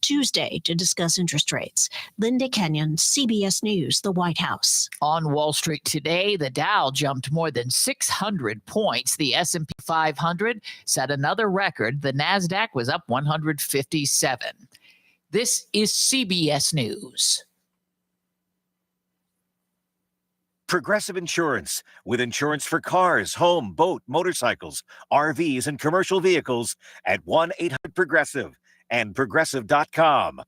Tuesday to discuss interest rates. Linda Kenyon, CBS News, the White House. On Wall Street today, the Dow jumped more than 600 points. The S&P 500 set another record. The Nasdaq was up 157. This is CBS News. Progressive Insurance, with insurance for cars, home, boat, motorcycles, RVs, and commercial vehicles at 1-800-PROGRESSIVE and Progressive.com.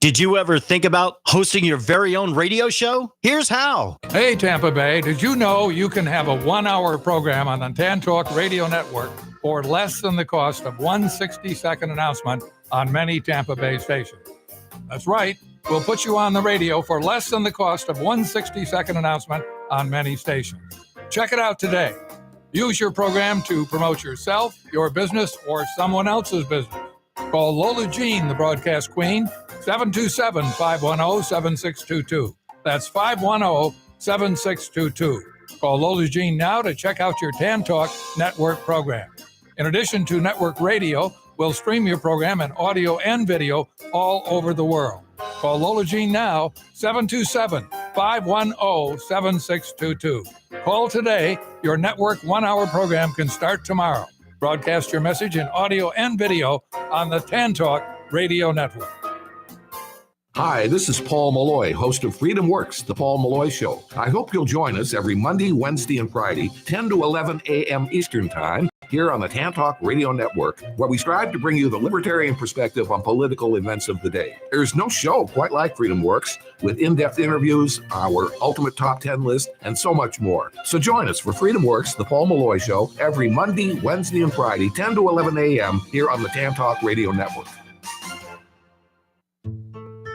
Did you ever think about hosting your very own radio show? Here's how. Hey, Tampa Bay, did you know you can have a 1-hour program on the TAN Talk Radio Network for less than the cost of one 60-second announcement on many Tampa Bay stations? That's right. We'll put you on the radio for less than the cost of one 60-second announcement on many stations. Check it out today. Use your program to promote yourself, your business, or someone else's business. Call Lola Jean, the broadcast queen, 727-510-7622. That's 510-7622. Call Lola Jean now to check out your TAN Talk Network program. In addition to network radio, we'll stream your program in audio and video all over the world. Call Lola Jean now, 727-510-7622. Call today. Your network 1-hour program can start tomorrow. Broadcast your message in audio and video on the TAN Talk Radio Network. Hi, this is Paul Malloy, host of Freedom Works, The Paul Malloy Show. I hope you'll join us every Monday, Wednesday, and Friday, 10 to 11 a.m. Eastern Time, here on the TAN Talk Radio Network, where we strive to bring you the libertarian perspective on political events of the day. There's no show quite like Freedom Works, with in-depth interviews, our ultimate top 10 list, and so much more. So join us for Freedom Works, The Paul Malloy Show, every Monday, Wednesday, and Friday, 10 to 11 a.m. here on the TAN Talk Radio Network.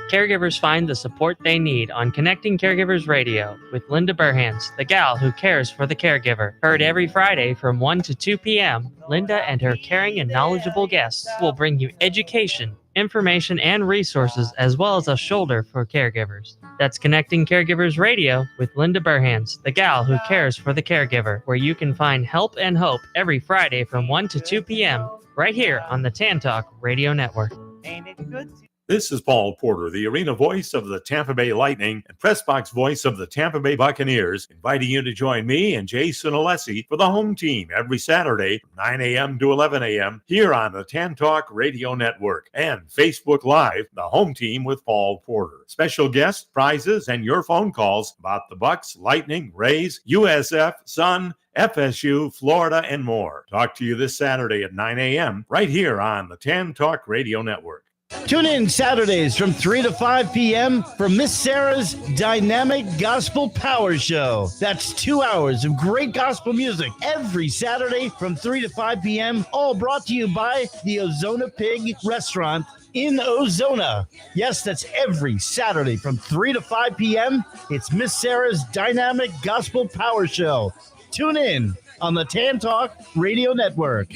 Caregivers find the support they need on Connecting Caregivers Radio with Linda Burhans, the gal who cares for the caregiver. Heard every Friday from 1 to 2 p.m., Linda and her caring and knowledgeable guests will bring you education, information, and resources, as well as a shoulder for caregivers. That's Connecting Caregivers Radio with Linda Burhans, the gal who cares for the caregiver, where you can find help and hope every Friday from 1 to 2 p.m. right here on the TAN Talk Radio Network. Ain't it good? This is Paul Porter, the arena voice of the Tampa Bay Lightning and press box voice of the Tampa Bay Buccaneers, inviting you to join me and Jason Alessi for the home team every Saturday from 9 a.m. to 11 a.m. here on the TAN Talk Radio Network and Facebook Live, the home team with Paul Porter. Special guests, prizes, and your phone calls about the Bucs, Lightning, Rays, USF, Sun, FSU, Florida, and more. Talk to you this Saturday at 9 a.m. right here on the TAN Talk Radio Network. Tune in Saturdays from 3 to 5 p.m. for Miss Sarah's Dynamic Gospel Power Show. That's 2 hours of great gospel music every Saturday from 3 to 5 p.m. All brought to you by the Ozona Pig Restaurant in Ozona. Yes, that's every Saturday from 3 to 5 p.m. It's Miss Sarah's Dynamic Gospel Power Show. Tune in on the TAN Talk Radio Network.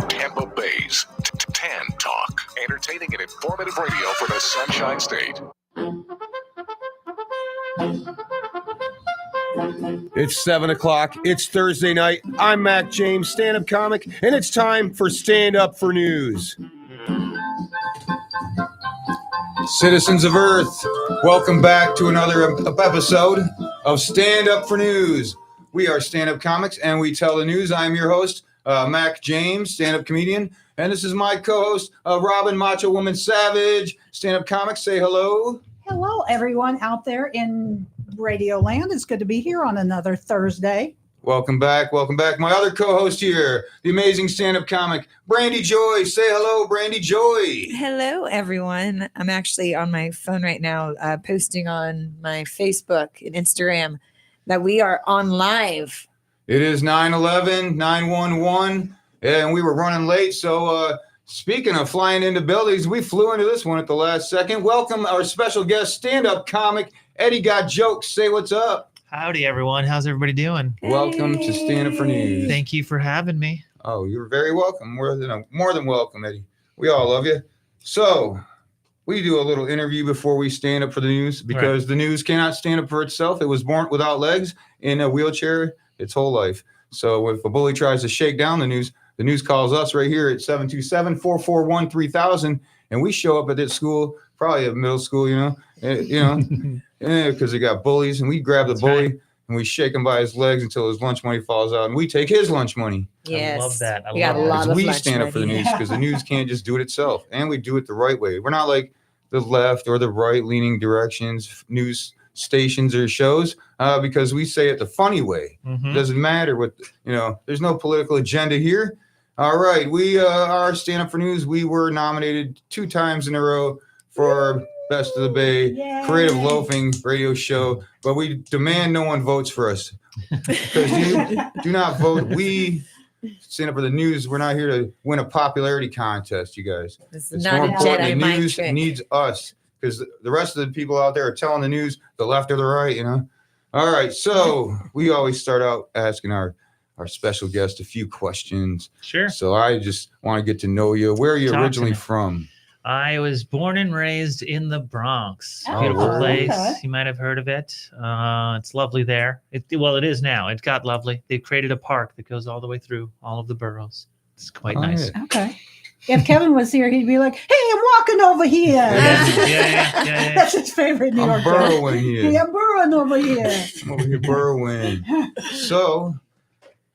Tampa Bay's TAN Talk, entertaining and informative radio for the Sunshine State. It's 7 o'clock. It's Thursday night. I'm Mac James, stand-up comic, and it's time for Stand Up for News. Citizens of Earth, welcome back to another episode of Stand Up for News. We are stand-up comics, and we tell the news. I'm your host, Mac James, stand-up comedian, and this is my co-host, Robin Macho Woman Savage, stand-up comic. Say hello. Hello, everyone out there in Radio Land. It's good to be here on another Thursday. Welcome back. Welcome back. My other co-host here, the amazing stand-up comic, Brandy Joy. Say hello, Brandy Joy. Hello, everyone. I'm actually on my phone right now, posting on my Facebook and Instagram that we are on live. It is 9/11, 9/11, and we were running late. So speaking of flying into buildings, we flew into this one at the last second. Welcome our special guest, stand-up comic, Eddie Got Jokes. Say what's up. Howdy, everyone. How's everybody doing? Hey. Welcome to Stand Up for News. Thank you for having me. Oh, you're very welcome. More than welcome, Eddie. We all love you. So we do a little interview before we stand up for the news because the news cannot stand up for itself. It was born without legs in a wheelchair its whole life. So if a bully tries to shake down the news, The news calls us right here at 727-441-3000, and we show up at this school, probably at middle school, because they got bullies, and we grab the bully and we shake him by his legs until his lunch money falls out, and we take his lunch money. Yes. I love that. We got a lot of We lunch stand up for the money. news because the news can't just do it itself, and we do it the right way. We're not like the left or the right leaning directions, news stations or shows, because we say it the funny way. It doesn't matter what, there's no political agenda here. All right. We are Stand Up for News. We were nominated 2 times in a row for Best of the Bay Creative Loafing Radio Show, but we demand no one votes for us because you do not vote. We Stand Up for the News. We're not here to win a popularity contest, you guys. This is It's not more a important. Jedi The mind news trick. needs us because the rest of the people out there are telling the news the left or the right, All right. So we always start out asking our special guest a few questions. Sure. So I just want to get to know you. Where are you Talk to originally me. from? I was born and raised in the Bronx. Oh, Beautiful place. okay. You might have heard of it. It's lovely there. It is now. It got lovely. They've created a park that goes all the way through all of the boroughs. It's quite nice. Yeah. Okay. If Kevin was here, he'd be like, "Hey, I'm walking over here." Yeah. That's his favorite New York I'm joke. burrowing here. Yeah, I'm burrowing over here. I'm over here burrowing. So,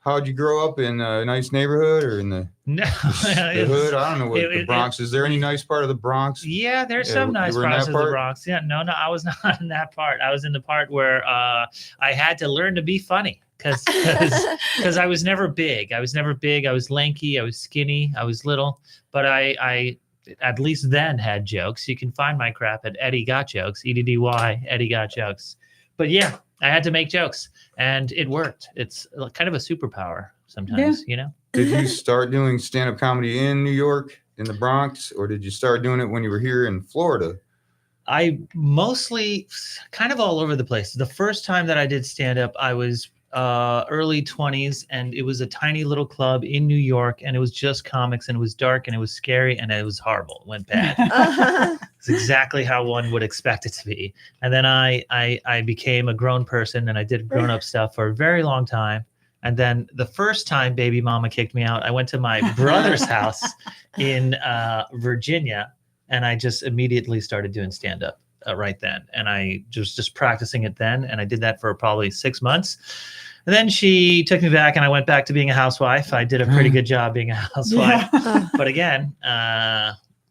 how'd you grow up in a nice neighborhood or in the No, the hood? I don't know what the Bronx is. There any nice part of the Bronx? Yeah, there's Yeah, some you nice were in parts that of the part? Bronx. Yeah, no, I was not in that part. I was in the part where I had to learn to be funny because I was never big. I was lanky. I was skinny. I was little, but I at least then had jokes. You can find my crap at Eddie Got Jokes, EDDY, Eddie Got Jokes. But yeah, I had to make jokes, and it worked. It's kind of a superpower sometimes, Did you start doing stand-up comedy in New York, in the Bronx, or did you start doing it when you were here in Florida? I mostly kind of all over the place. The first time that I did stand up, I was early 20s, and it was a tiny little club in New York, and it was just comics, and it was dark, and it was scary, and it was horrible. It went bad. It's exactly how one would expect it to be. And then I became a grown person, and I did grown-up stuff for a very long time. And then the first time baby mama kicked me out, I went to my brother's house in Virginia, and I just immediately started doing stand-up right then. And I just practicing it then, and I did that for probably 6 months. And then she took me back, and I went back to being a housewife. I did a pretty good job being a housewife. Yeah. But again,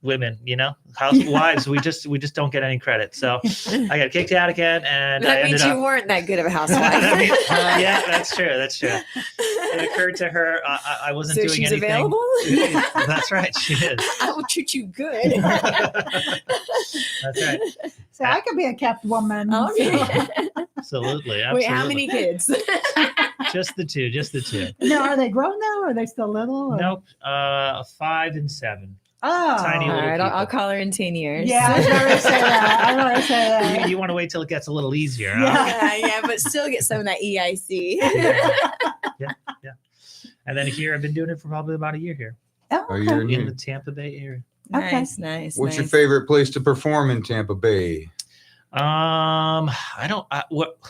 women, housewives, we just don't get any credit. So I got kicked out again, and That I means ended you up. weren't that good of a housewife. Yeah, that's true. It occurred to her I wasn't So doing she's anything. available? That's right, she is. I will treat you good. That's right. So I could be a kept woman. Oh, so- yeah. Absolutely. Wait, how many kids? Just the two. Now, are they grown now, or are they still little? Or? Nope. 5 and 7. Oh, Tiny All little right, I'll people. call her in 10 years. yeah. I was going to say that. You want to wait till it gets a little easier, huh? Yeah, but still get some of that EIC. Yeah. And then here, I've been doing it for probably about a year here Oh, Are okay. you in the in Tampa Bay area. Nice. What's your favorite place to perform in Tampa Bay?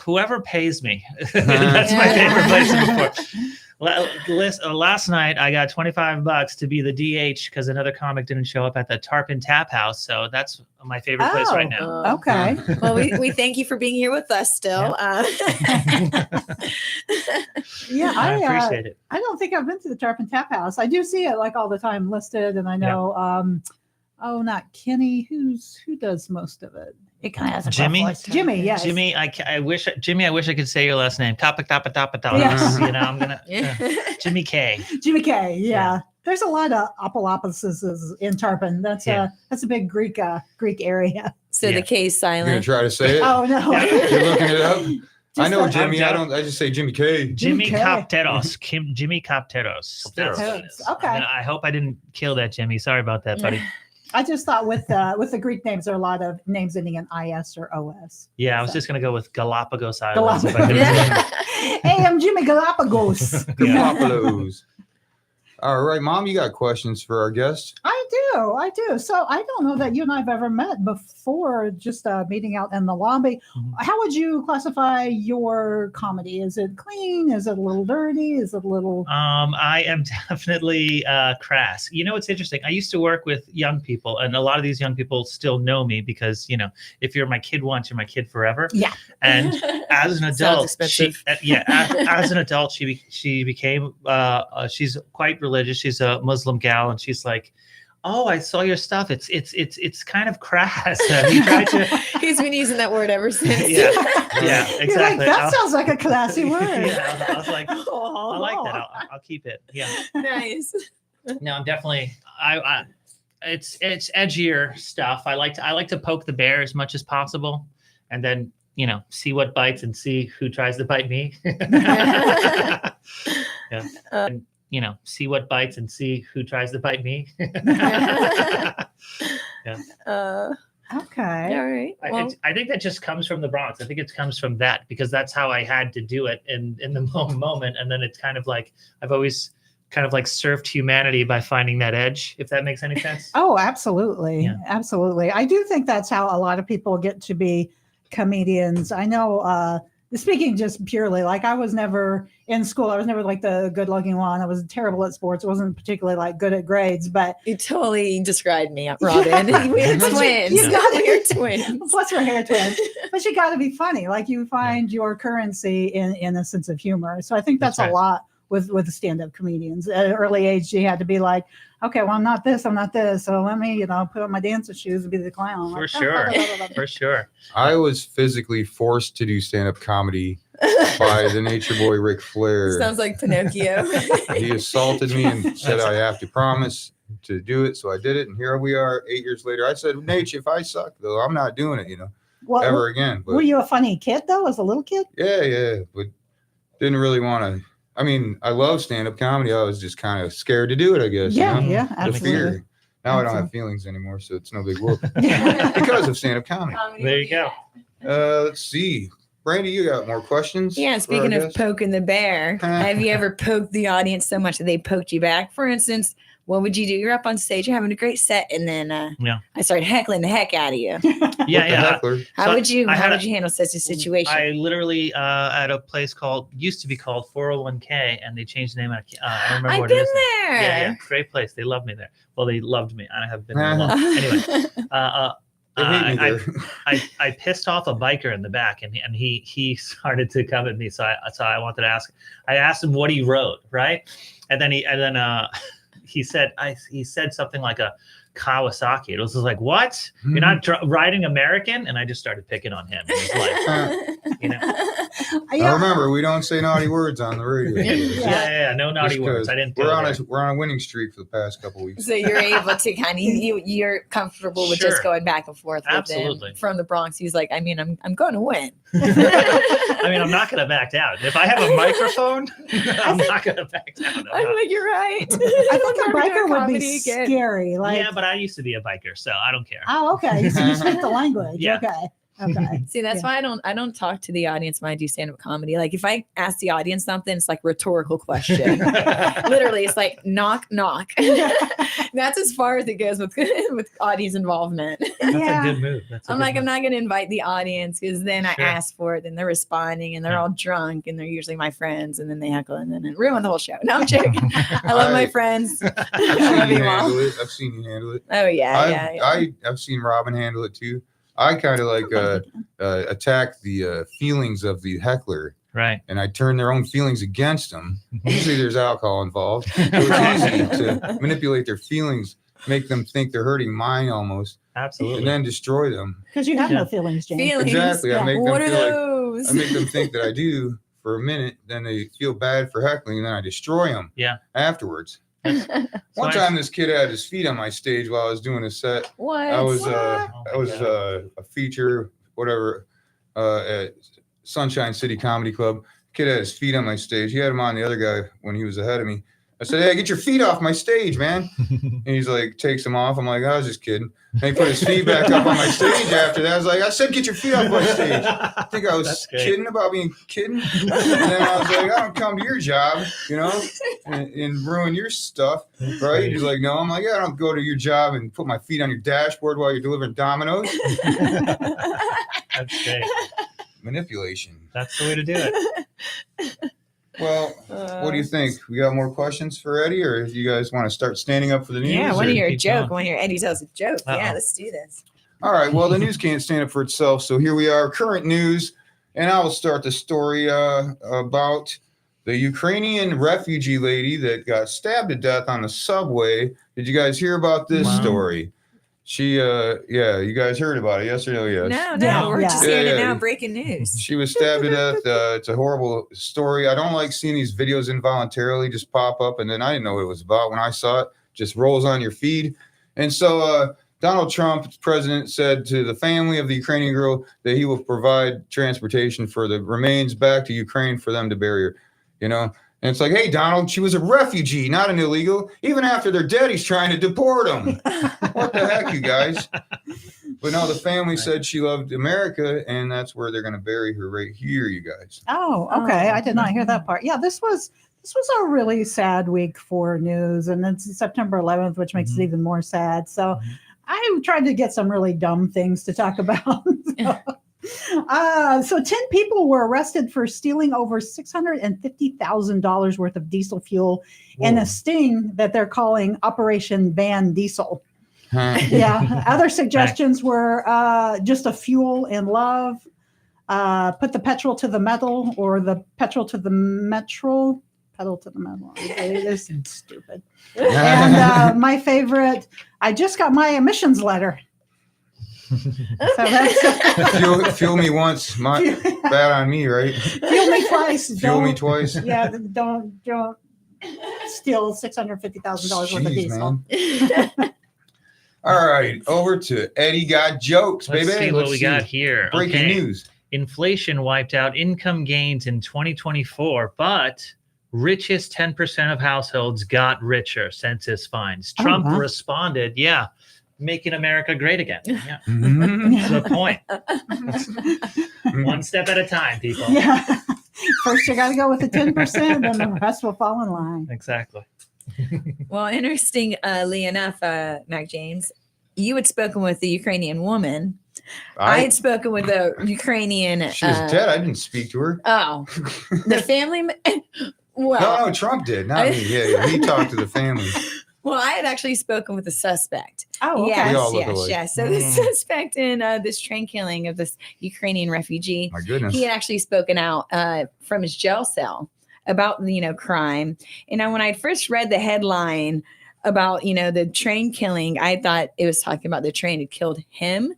Whoever pays me. That's my favorite place to perform. Last night I got $25 to be the DH because another comic didn't show up at the Tarpon Tap House. So that's my favorite place right now. Okay. Well, we thank you for being here with us still. Yeah, I appreciate it. I don't think I've been to the Tarpon Tap House. I do see it like all the time listed, and I know. Not Kenny. Who does most of it? It kind of has a rough Jimmy? voice. Jimmy, yes. Jimmy, I wish I could say your last name. Yes. I'm gonna Jimmy K. Jimmy K. Yeah. There's a lot of apolopsis in Tarpon. That's a big Greek area. So the K is You're silent. gonna try to say it? Oh no. You're looking it up? I know Just Jimmy. I just say Jimmy K. Jimmy K. Copteros. Jimmy Copteros. That's what it is. Okay. And I hope I didn't kill that, Jimmy. Sorry about that, buddy. I just thought with the Greek names, there are a lot of names ending in IS or OS. Yeah, I was just gonna go with Galapagos Islands. Galapagos. If I could. Hey, I'm Jimmy Galapagos. Galapagos. All right, Mom, you got questions for our guest? I I do. So I don't know that you and I have ever met before, just meeting out in the lobby. How would you classify your comedy? Is it clean? Is it a little dirty? Is it a little... I am definitely crass. You know, it's interesting. I used to work with young people, and a lot of these young people still know me because, you know, if you're my kid once, you're my kid forever. Yeah. And as an adult, as an adult, she became, she's quite religious. She's a Muslim gal, and she's like, oh, I saw your stuff. It's kind of crass. He's been using that word ever since. Yeah, exactly. You're like, that sounds like a classy word. Yeah, I was like, I like that. I'll keep it. Yeah. Nice. No, I'm definitely. It's edgier stuff. I like to poke the bear as much as possible, and then, you know, see what bites and see who tries to bite me. Yeah. And, you know, see what bites and see who tries to bite me. Yeah. Okay. All right. I think that just comes from the Bronx. I think it comes from that, because that's how I had to do it in the moment. And then it's kind of like, I've always kind of like served humanity by finding that edge, if that makes any sense. Oh, absolutely. Yeah. Absolutely. I do think that's how a lot of people get to be comedians. I know, speaking just purely, like I was never in school. I was never like the good looking one. I was terrible at sports. I wasn't particularly like good at grades, but you totally described me, Robin. We're twins. We're twins. Plus we're hair twins. But you got to be funny. Like you find your currency in a sense of humor. So I think that's right. a lot with stand-up comedians. At an early age, you had to be like, okay, well, I'm not this. So let me, put on my dancing shoes and be the clown. For sure. For sure. I was physically forced to do stand-up comedy by the nature boy Ric Flair. Sounds like Pinocchio. He assaulted me and said I have to promise to do it. So I did it. And here we are 8 years later. I said, Nate, if I suck, though, I'm not doing it, ever again. But, were you a funny kid, though, as a little kid? Yeah. But didn't really want to. I mean, I love stand-up comedy. I was just kind of scared to do it, I guess. Yeah, absolutely. Fear. Now I don't have feelings anymore, so it's no big whoop. Because of stand-up comedy. There you go. Let's see. Brandy, you got more questions? Yeah, speaking of poking the bear, have you ever poked the audience so much that they poked you back? For instance, what would you do? You're up on stage, you're having a great set, and then I started heckling the heck out of you. How would you handle such a situation? I literally at a place used to be called 401k, and they changed the name. I don't remember what it is. I've been there. Yeah, great place. They loved me there. Well, they loved me. I have been there a lot. Anyway, I pissed off a biker in the back, and he started to come at me. So I wanted to ask. I asked him what he rode, right? And then he said something like a Kawasaki. It was just like, what? Mm-hmm. You're not riding American? And I just started picking on him. It was like, I remember, we don't say naughty words on the radio. Yeah, no naughty words. I didn't. We're on a winning streak for the past couple weeks. So you're able to kind of you're comfortable with just going back and forth. Absolutely. With him. From the Bronx, he's like, I mean, I'm going to win. I mean, I'm not going to back down. If I have a microphone, I'm not going to back down. I'm like, you're right. I think a biker would be scary. Like, yeah, but I used to be a biker, so I don't care. Oh, okay. So you speak the language. Yeah. Okay. See, that's why I don't talk to the audience when I do stand-up comedy. Like if I ask the audience something, it's like rhetorical question. Literally, it's like knock, knock. That's as far as it goes with audience involvement. That's a good move. I'm not going to invite the audience because then I ask for it, then they're responding, and they're all drunk, and they're usually my friends, and then they heckle, and then ruin the whole show. No, I'm joking. I love my friends. I've seen you handle it. Oh yeah, I've seen Robin handle it too. I kind of like attack the feelings of the heckler. Right. And I turn their own feelings against them. Usually there's alcohol involved. So it's easy to manipulate their feelings, make them think they're hurting mine almost. Absolutely. And then destroy them. Because you have no feelings, James. Exactly. Yeah. I make what them are feel those? I make them think that I do for a minute. Then they feel bad for heckling, and then I destroy them. Yeah. Afterwards. One time, this kid had his feet on my stage while I was doing a set. What? I was a feature, whatever, at Sunshine City Comedy Club. Kid had his feet on my stage. He had him on the other guy when he was ahead of me. I said, hey, get your feet off my stage, man. And he's like, takes them off. I'm like, I was just kidding. And he put his feet back up on my stage after that. I was like, I said, get your feet off my stage. I think I was kidding about being kidding. And then I was like, I don't come to your job, and ruin your stuff, right? He's like, no. I'm like, yeah, I don't go to your job and put my feet on your dashboard while you're delivering Domino's. That's great. Manipulation. That's the way to do it. Well, what do you think? We got more questions for Eddie, or do you guys want to start standing up for the news? Yeah, I want to hear a joke. going? I want to hear Eddie tells a joke. Uh-oh. Yeah, let's do this. All right. Well, the news can't stand up for itself. So here we are, current news. And I will start the story about the Ukrainian refugee lady that got stabbed to death on the subway. Did you guys hear about this story? She, you guys heard about it, yes or no? Yes. No, we're just hearing it now. Breaking news. She was stabbed to death. It's a horrible story. I don't like seeing these videos involuntarily just pop up, and then I didn't know what it was about. When I saw it, just rolls on your feed. And so Donald Trump, president, said to the family of the Ukrainian girl that he will provide transportation for the remains back to Ukraine for them to bury her, And it's like, hey, Donald, she was a refugee, not an illegal. Even after they're dead, he's trying to deport them. What the heck, you guys? But no, the family said she loved America, and that's where they're going to bury her right here, you guys. Oh, okay. I did not hear that part. Yeah, this was a really sad week for news, and it's September 11th, which makes it even more sad. So I tried to get some really dumb things to talk about. So 10 people were arrested for stealing over $650,000 worth of diesel fuel in a sting that they're calling Operation Van Diesel. Yeah. Other suggestions were just a fuel in love, put the petrol to the metal, or the petrol to the metro. Pedal to the metal. It is stupid. And my favorite, I just got my emissions letter. So that's fuel me once, bad on me, right? Fuel me twice. Fuel me twice. Yeah, don't steal $650,000 worth of diesel. All right, over to Eddie Got Jokes, baby. Let's see what we got here. Breaking news. Inflation wiped out income gains in 2024, but richest 10% of households got richer, census finds. Trump responded, making America great again. Yeah. That's the point. One step at a time, people. Yeah. First, you got to go with the 10%, then the rest will fall in line. Exactly. Well, interestingly enough, Mac James, you had spoken with the Ukrainian woman. I had spoken with a Ukrainian. She was dead. I didn't speak to her. Oh, the family. Well, no, Trump did, not me. Yeah, he talked to the family. Well, I had actually spoken with the suspect. Oh, okay. Yes. So the suspect in this train killing of this Ukrainian refugee, my goodness, he had actually spoken out from his jail cell about crime. And when I first read the headline about the train killing, I thought it was talking about the train had killed him,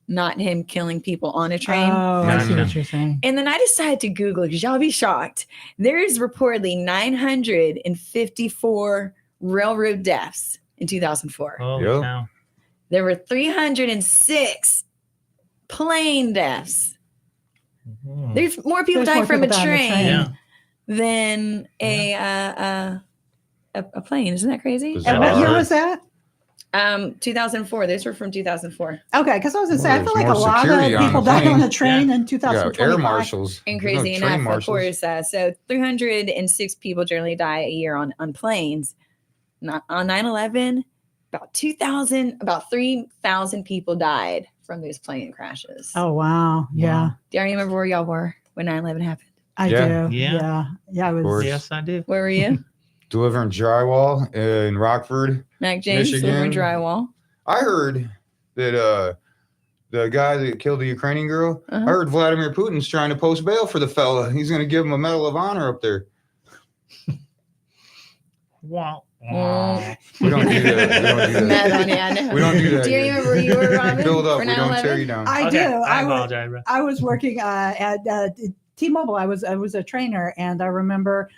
not him killing people on a train. Oh, I see what you're saying. And then I decided to Google, because y'all be shocked. There is reportedly 954 railroad deaths in 2004. Oh, wow. There were 306 plane deaths. There's more people died from a train than a plane. Isn't that crazy? And what year was that? 2004. Those were from 2004. Okay, because I was going to say, I feel like a lot of people died on a train in 2025. Air marshals. And crazy enough, of course. So 306 people generally die a year on planes. Not on 9/11, about 3,000 people died from those plane crashes. Oh, wow. Yeah. Do you remember where y'all were when 9/11 happened? I do. Yeah. I was. Yes, I do. Where were you? Delivering drywall in Rockford, Mac James, delivering drywall. I heard that the guy that killed the Ukrainian girl, I heard Vladimir Putin's trying to post bail for the fella. He's going to give him a Medal of Honor up there. Wow. We don't do that. We don't do that. Do you remember where you were, Robin? Build up. We don't tear you down. I do. I apologize. I was working at T-Mobile. I was a trainer, and I remember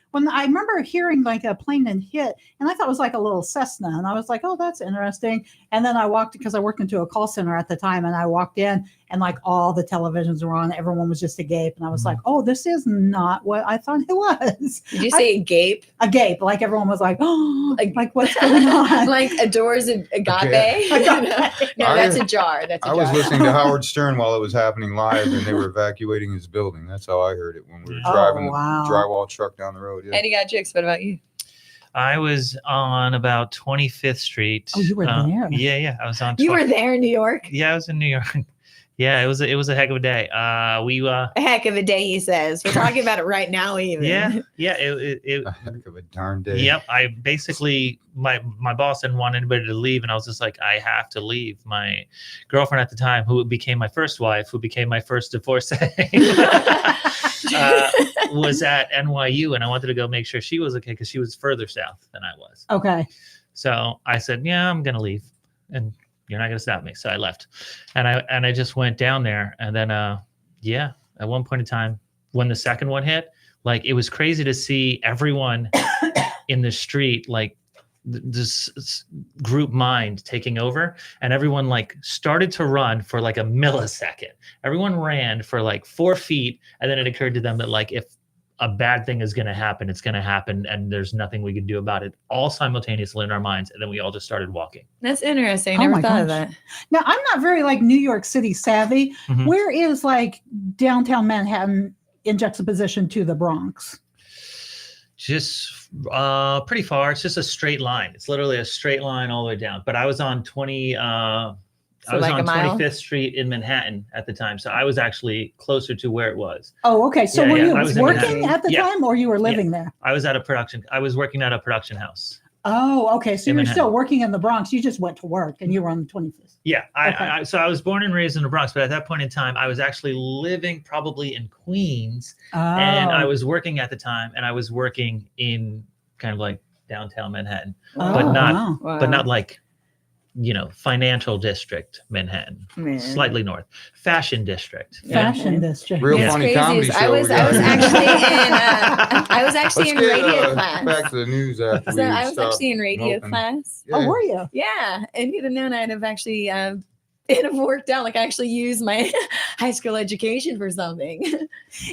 hearing like a plane and hit, and I thought it was like a little Cessna, and I was like, oh, that's interesting. And then I walked, because I worked into a call center at the time, and I walked in, and like all the televisions were on. Everyone was just agape, and I was like, "Oh, this is not what I thought it was." Did you say agape? Agape, like everyone was like, "Oh, like what's going on?" Like adores agape? No, that's a jar. That's a I jar. was listening to Howard Stern while it was happening live, and they were evacuating his building. That's how I heard it when we were driving the drywall truck down the road. Yeah. Eddie got jokes. What about you? I was on about 25th Street. Oh, you were there? Yeah. I was on. You were there in New York? Yeah, I was in New York. Yeah, it was a heck of a day. A heck of a day, he says. We're talking about it right now, even. Yeah. It a heck of a darn day. Yep. I basically my boss didn't want anybody to leave, and I was just like, I have to leave. My girlfriend at the time, who became my first wife, who became my first divorcee, was at NYU, and I wanted to go make sure she was okay because she was further south than I was. Okay. So I said, yeah, I'm gonna leave, and you're not gonna stop me. So I left, and I just went down there, and then at one point in time, when the second one hit, like it was crazy to see everyone in the street, like this group mind taking over, and everyone like started to run for like a millisecond. Everyone ran for like 4 feet, and then it occurred to them that like if a bad thing is going to happen, it's going to happen, and there's nothing we can do about it, all simultaneously in our minds. And then we all just started walking. That's interesting. Never thought of that. Now, I'm not very like New York City savvy. Mhm. Where is like downtown Manhattan in juxtaposition to the Bronx? Just pretty far. It's just a straight line. It's literally a straight line all the way down. But I was on 25th Street in Manhattan at the time, so I was actually closer to where it was. Oh, okay. So were you I was in working Manhattan. at the time, or you were living there? I was working at a production house. Oh, okay. So In you're Manhattan. still working in the Bronx. You just went to work, and you were on the 25th. Yeah, so I was born and raised in the Bronx, but at that point in time, I was actually living probably in Queens, and I was working at the time, and I was working in kind of like downtown Manhattan, but not like, financial district Manhattan, Man. Slightly north, fashion district. Fashion district. Real What's funny crazy comedy is show. I was actually in Let's get, radio class. back to the news after So we I was stop actually in radio moping. class. Yeah. Oh, were you? Yeah, and you'd have known I'd have actually it'd have worked out. Like I actually used my high school education for something.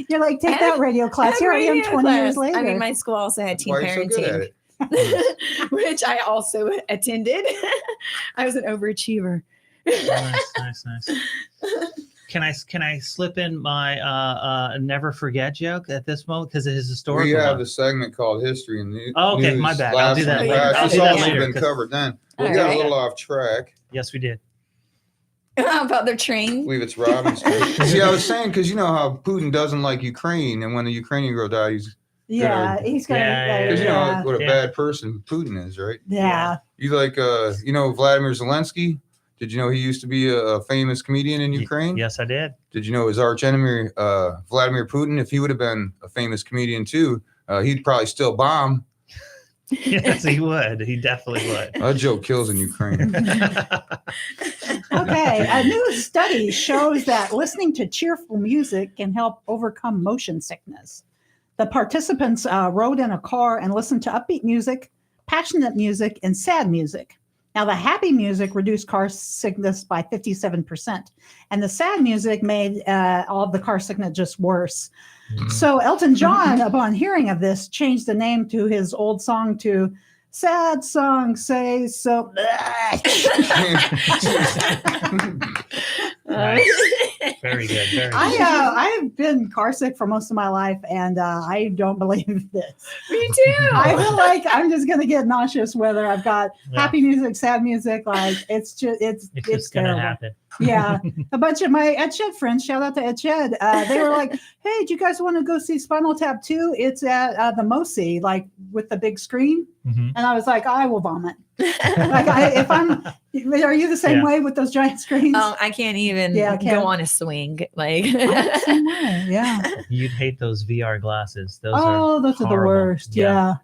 You're like, take that radio class. Here I am Radio 20 years class. later. I mean, my school also had teen Why are you so good at parenting, it? which I also attended. I was an overachiever. Nice. Can I slip in my never forget joke at this moment because it is historical? We have a segment called History and News. Oh, okay, my bad. I'll do that later. I'll It's do that also later, been 'cause- covered then. We All got right. a little off track. Yes, we did. How about their train? I believe it's Robin Street. See, I was saying, because you know how Putin doesn't like Ukraine, and when the Ukrainian girl dies, yeah, he's going to. because you know what a Yeah. bad person Putin is, right? Yeah. You like, Vladimir Zelensky? Did you know he used to be a famous comedian in Ukraine? Yes, I did. Did you know his arch enemy, Vladimir Putin, if he would have been a famous comedian too, he'd probably still bomb. Yes, he would. He definitely would. That joke kills in Ukraine. Okay, a new study shows that listening to cheerful music can help overcome motion sickness. The participants rode in a car and listened to upbeat music, passionate music, and sad music. Now, the happy music reduced car sickness by 57%, and the sad music made all of the car sickness just worse. So Elton John, upon hearing of this, changed the name to his old song to "Sad Song Say So." Very good. Very good. I've been car sick for most of my life, and I don't believe this. Me too. I feel like I'm just gonna get nauseous whether I've got happy music, sad music. Like it's It's gonna terrible. happen. Yeah, a bunch of my Ed Shed friends, shout out to Ed Shed. They were like, "Hey, do you guys want to go see Spinal Tap 2? It's at the Mosi, like with the big screen." Mhm. And I was like, "I will vomit." Are you the same way with those giant screens? Oh, I can't even go on a swing. Like, yeah. You'd hate those VR glasses. Those Those are the horrible. worst. Yeah.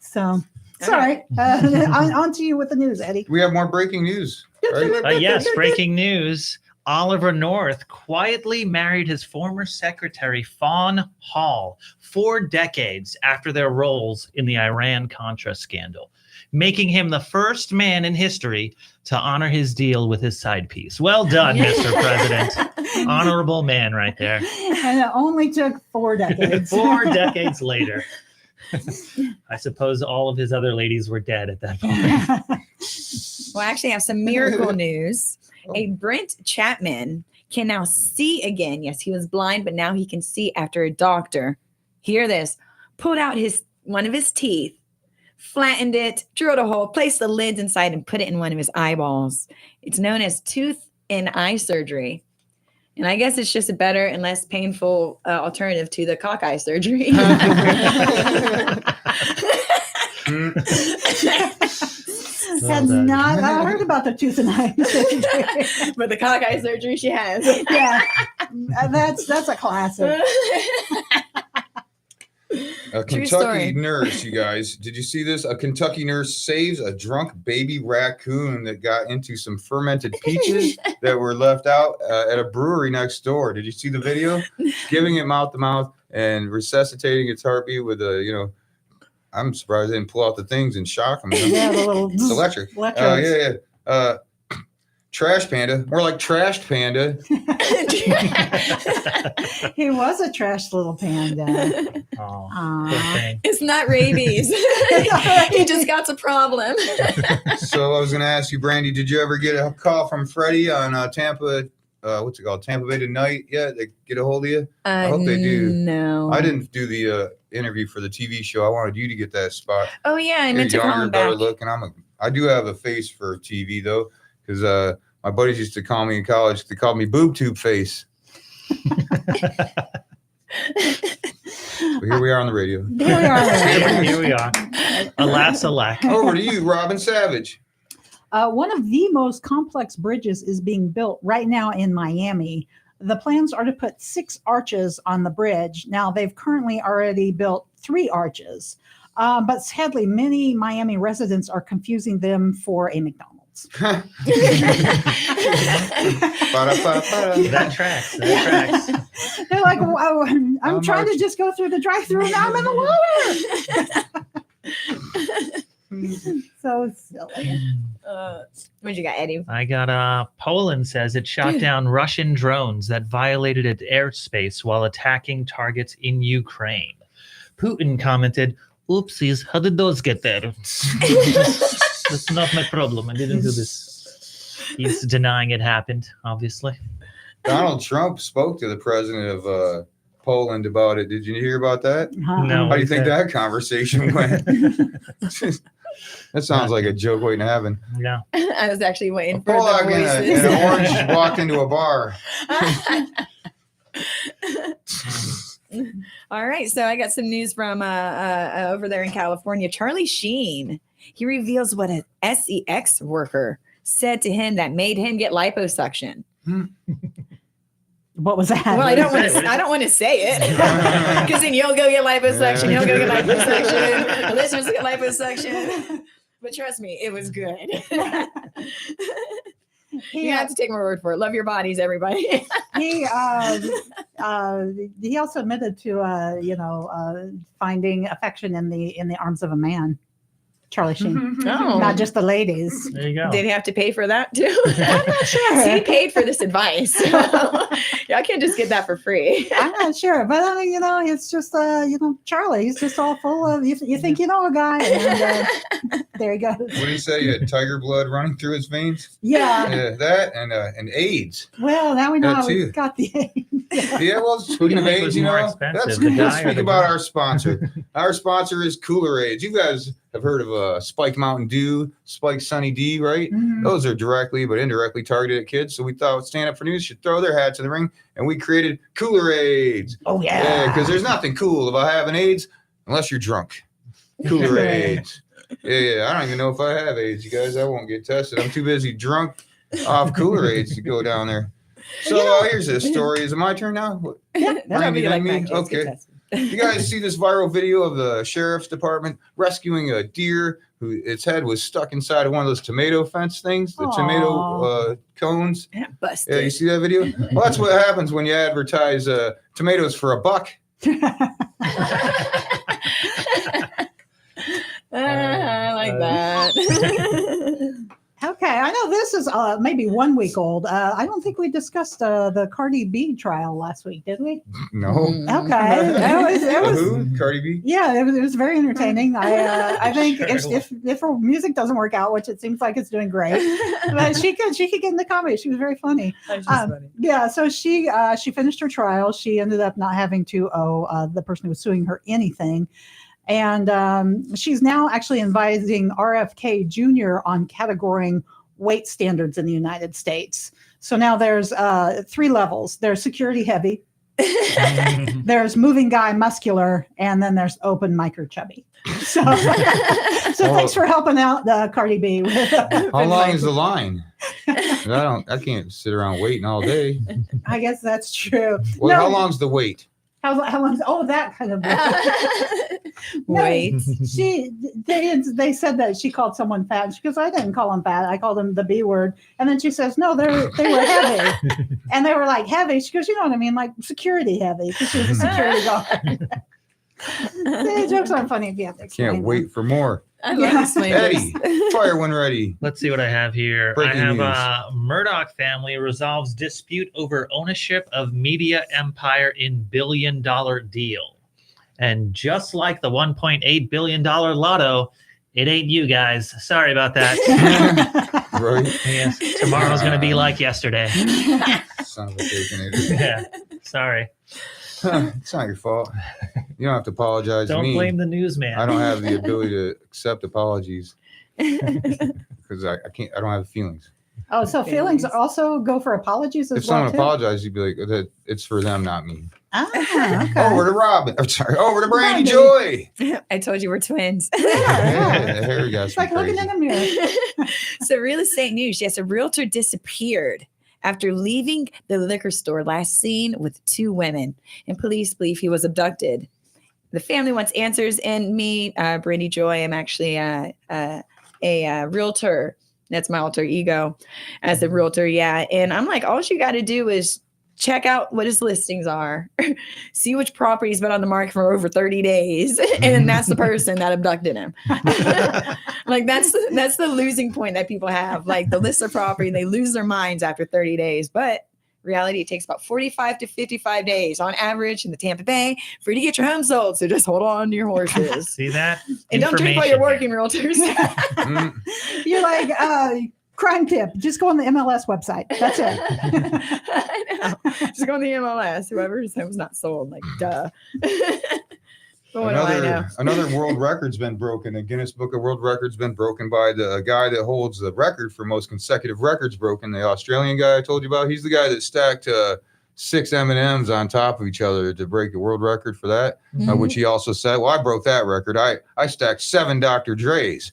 So, sorry. On to you with the news, Eddie. We have more breaking news. Right? Yes, breaking news. Oliver North quietly married his former secretary, Fawn Hall, 4 decades after their roles in the Iran-Contra scandal. making him the first man in history to honor his deal with his side piece. Well done, Mr. President. Honorable man right there. And it only took 4 decades. 4 decades later. I suppose all of his other ladies were dead at that point. Well, I actually have some miracle news. A Brent Chapman can now see again. Yes, he was blind, but now he can see after a doctor, hear this, pulled out one of his teeth, flattened it, drilled a hole, placed the lens inside, and put it in one of his eyeballs. It's known as tooth and eye surgery. And I guess it's just a better and less painful alternative to the cockeye surgery. I heard about the tooth and eye surgery. But the cockeye surgery she has. Yeah, that's a classic. A Kentucky nurse, you guys. Did you see this? A Kentucky nurse saves a drunk baby raccoon that got into some fermented peaches that were left out at a brewery next door. Did you see the video? Giving it mouth to mouth and resuscitating its heartbeat with a, I'm surprised they didn't pull out the things and shock them. Yeah, the little it's electric. Yeah. Trash Panda, more like Trashed Panda. He was a trash little panda. It's not rabies. He just got a problem. So I was going to ask you, Brandy, did you ever get a call from Freddie on Tampa? What's it called? Tampa Bay Tonight? Yeah, they get a hold of you? I hope they do. No. I didn't do the interview for the TV show. I wanted you to get that spot. Oh, yeah. I meant to call him back. Looking. I do have a face for TV, though, because my buddies used to call me in college. They called me Boob Tube Face. But here we are on the radio. Here we are. Alas, alack. Over to you, Robin Savage. One of the most complex bridges is being built right now in Miami. The plans are to put 6 arches on the bridge. Now, they've currently already built 3 arches. But sadly, many Miami residents are confusing them for a McDonald's. That tracks. They're like, I'm trying to just go through the drive-thru and I'm in the lower. So silly. What you got, Eddie? I got Poland says it shot down Russian drones that violated its airspace while attacking targets in Ukraine. Putin commented, "Oopsies, how did those get there? That's not my problem. I didn't do this." He's denying it happened, obviously. Donald Trump spoke to the president of Poland about it. Did you hear about that? No. How do you think that conversation went? That sounds like a joke waiting to happen. Yeah. I was actually waiting for Polak the voices. and an orange walked into a bar. All right, so I got some news from over there in California. Charlie Sheen, he reveals what an SEX worker said to him that made him get liposuction. What was that? Well, I don't want to say it because then you'll go get liposuction. He'll go get liposuction. The listeners get liposuction. But trust me, it was good. You have to take my word for it. Love your bodies, everybody. He also admitted to finding affection in the arms of a man. Charlie Sheen. Oh. Not just the ladies. There you go. Did he have to pay for that too? I'm not sure. So he paid for this advice. So, yeah, I can't just get that for free. I'm not sure, but I mean, it's just Charlie. He's just all full of you think you know a guy, and there he goes. What did he say? He had tiger blood running through his veins. Yeah. That and AIDS. Well, now we know That how we too. got the AIDS. Yeah, well, speaking of AIDS, let's speak about our sponsor. Our sponsor is Cooler AIDS. You guys have heard of Spike Mountain Dew, Spike Sunny D, right? Mm-hmm. Those are directly but indirectly targeted at kids. So we thought Stand Up for News should throw their hats in the ring, and we created Cooler AIDS. Oh, yeah. Because there's nothing cool about having AIDS unless you're drunk. Cooler AIDS. Yeah, I don't even know if I have AIDS, you guys. I won't get tested. I'm too busy drunk off Cooler AIDS to go down there. So here's this story. Is it my turn now? Yeah, Brandy, be like me? Mac Jones, Okay. get tested. You guys see this viral video of the sheriff's department rescuing a deer who its head was stuck inside of one of those tomato fence things, the tomato cones? Yeah, busted. Yeah, you see that video? Well, that's what happens when you advertise tomatoes for $1. I like that. Okay, I know this is maybe 1 week old. I don't think we discussed the Cardi B trial last week, did we? No. Okay. It was Who? Cardi B? Yeah, it was very entertaining. I think if her music doesn't work out, which it seems like it's doing great, but she could get in the comedy. She was very funny. Funny. Yeah, so she finished her trial. She ended up not having to owe the person who was suing her anything. And she's now actually advising RFK Jr. on categorizing weight standards in the United States. So now there's 3 levels. There's security heavy, there's moving guy muscular, and then there's open micro chubby. So thanks for helping out Cardi B. How long is the line? I can't sit around waiting all day. I guess that's true. Well, how long's the wait? How long? Oh, that kind of wait. They said that she called someone fat. She goes, I didn't call them fat. I called them the B word. And then she says, no, they were heavy. And they were like heavy. She goes, you know what I mean? Like security heavy, because she was a security guard. The jokes aren't funny if you have to explain. Can't wait for more. I love this Eddie, fire when ready. Let's see what I have here. Breaking I have news. Murdoch family resolves dispute over ownership of media empire in billion-dollar deal. And just like the $1.8 billion lotto, it ain't you guys. Sorry about that. Right. Yes, tomorrow's going to be like yesterday. Son of a baconator. Yeah, sorry. It's not your fault. You don't have to apologize to me. Don't blame the newsman. I don't have the ability to accept apologies because I can't. I don't have feelings. Oh, so feelings also go for apologies as If well, someone too? apologizes, you'd be like, "That it's for them, not me." Okay. Over to Robin. I'm sorry. Over to Brandy Joy. I told you we're twins. Yeah, the hair got It's like looking in the mirror. So real estate news. Yes, a realtor disappeared after leaving the liquor store, last seen with 2 women, and police believe he was abducted. The family wants answers, and me, Brandy Joy, am actually a realtor. That's my alter ego as a realtor, yeah. And I'm like, all you got to do is check out what his listings are, see which property's been on the market for over 30 days, and that's the person that abducted him. Like that's the losing point that people have. Like the list of property, they lose their minds after 30 days, but reality, it takes about 45 to 55 days on average in the Tampa Bay for you to get your home sold. So just hold on to your horses. See that? And don't drink while you're working, realtors. You're like, crime tip, just go on the MLS website. That's it. I know. Just go on the MLS. Whoever's home's not sold, like, duh. But what do I know? Another world record's been broken. The Guinness Book of World Records been broken by the guy that holds the record for most consecutive records broken. The Australian guy I told you about. He's the guy that stacked 6 M&Ms on top of each other to break the world record for that, which he also said, well, I broke that record. I stacked 7 Dr. Dre's.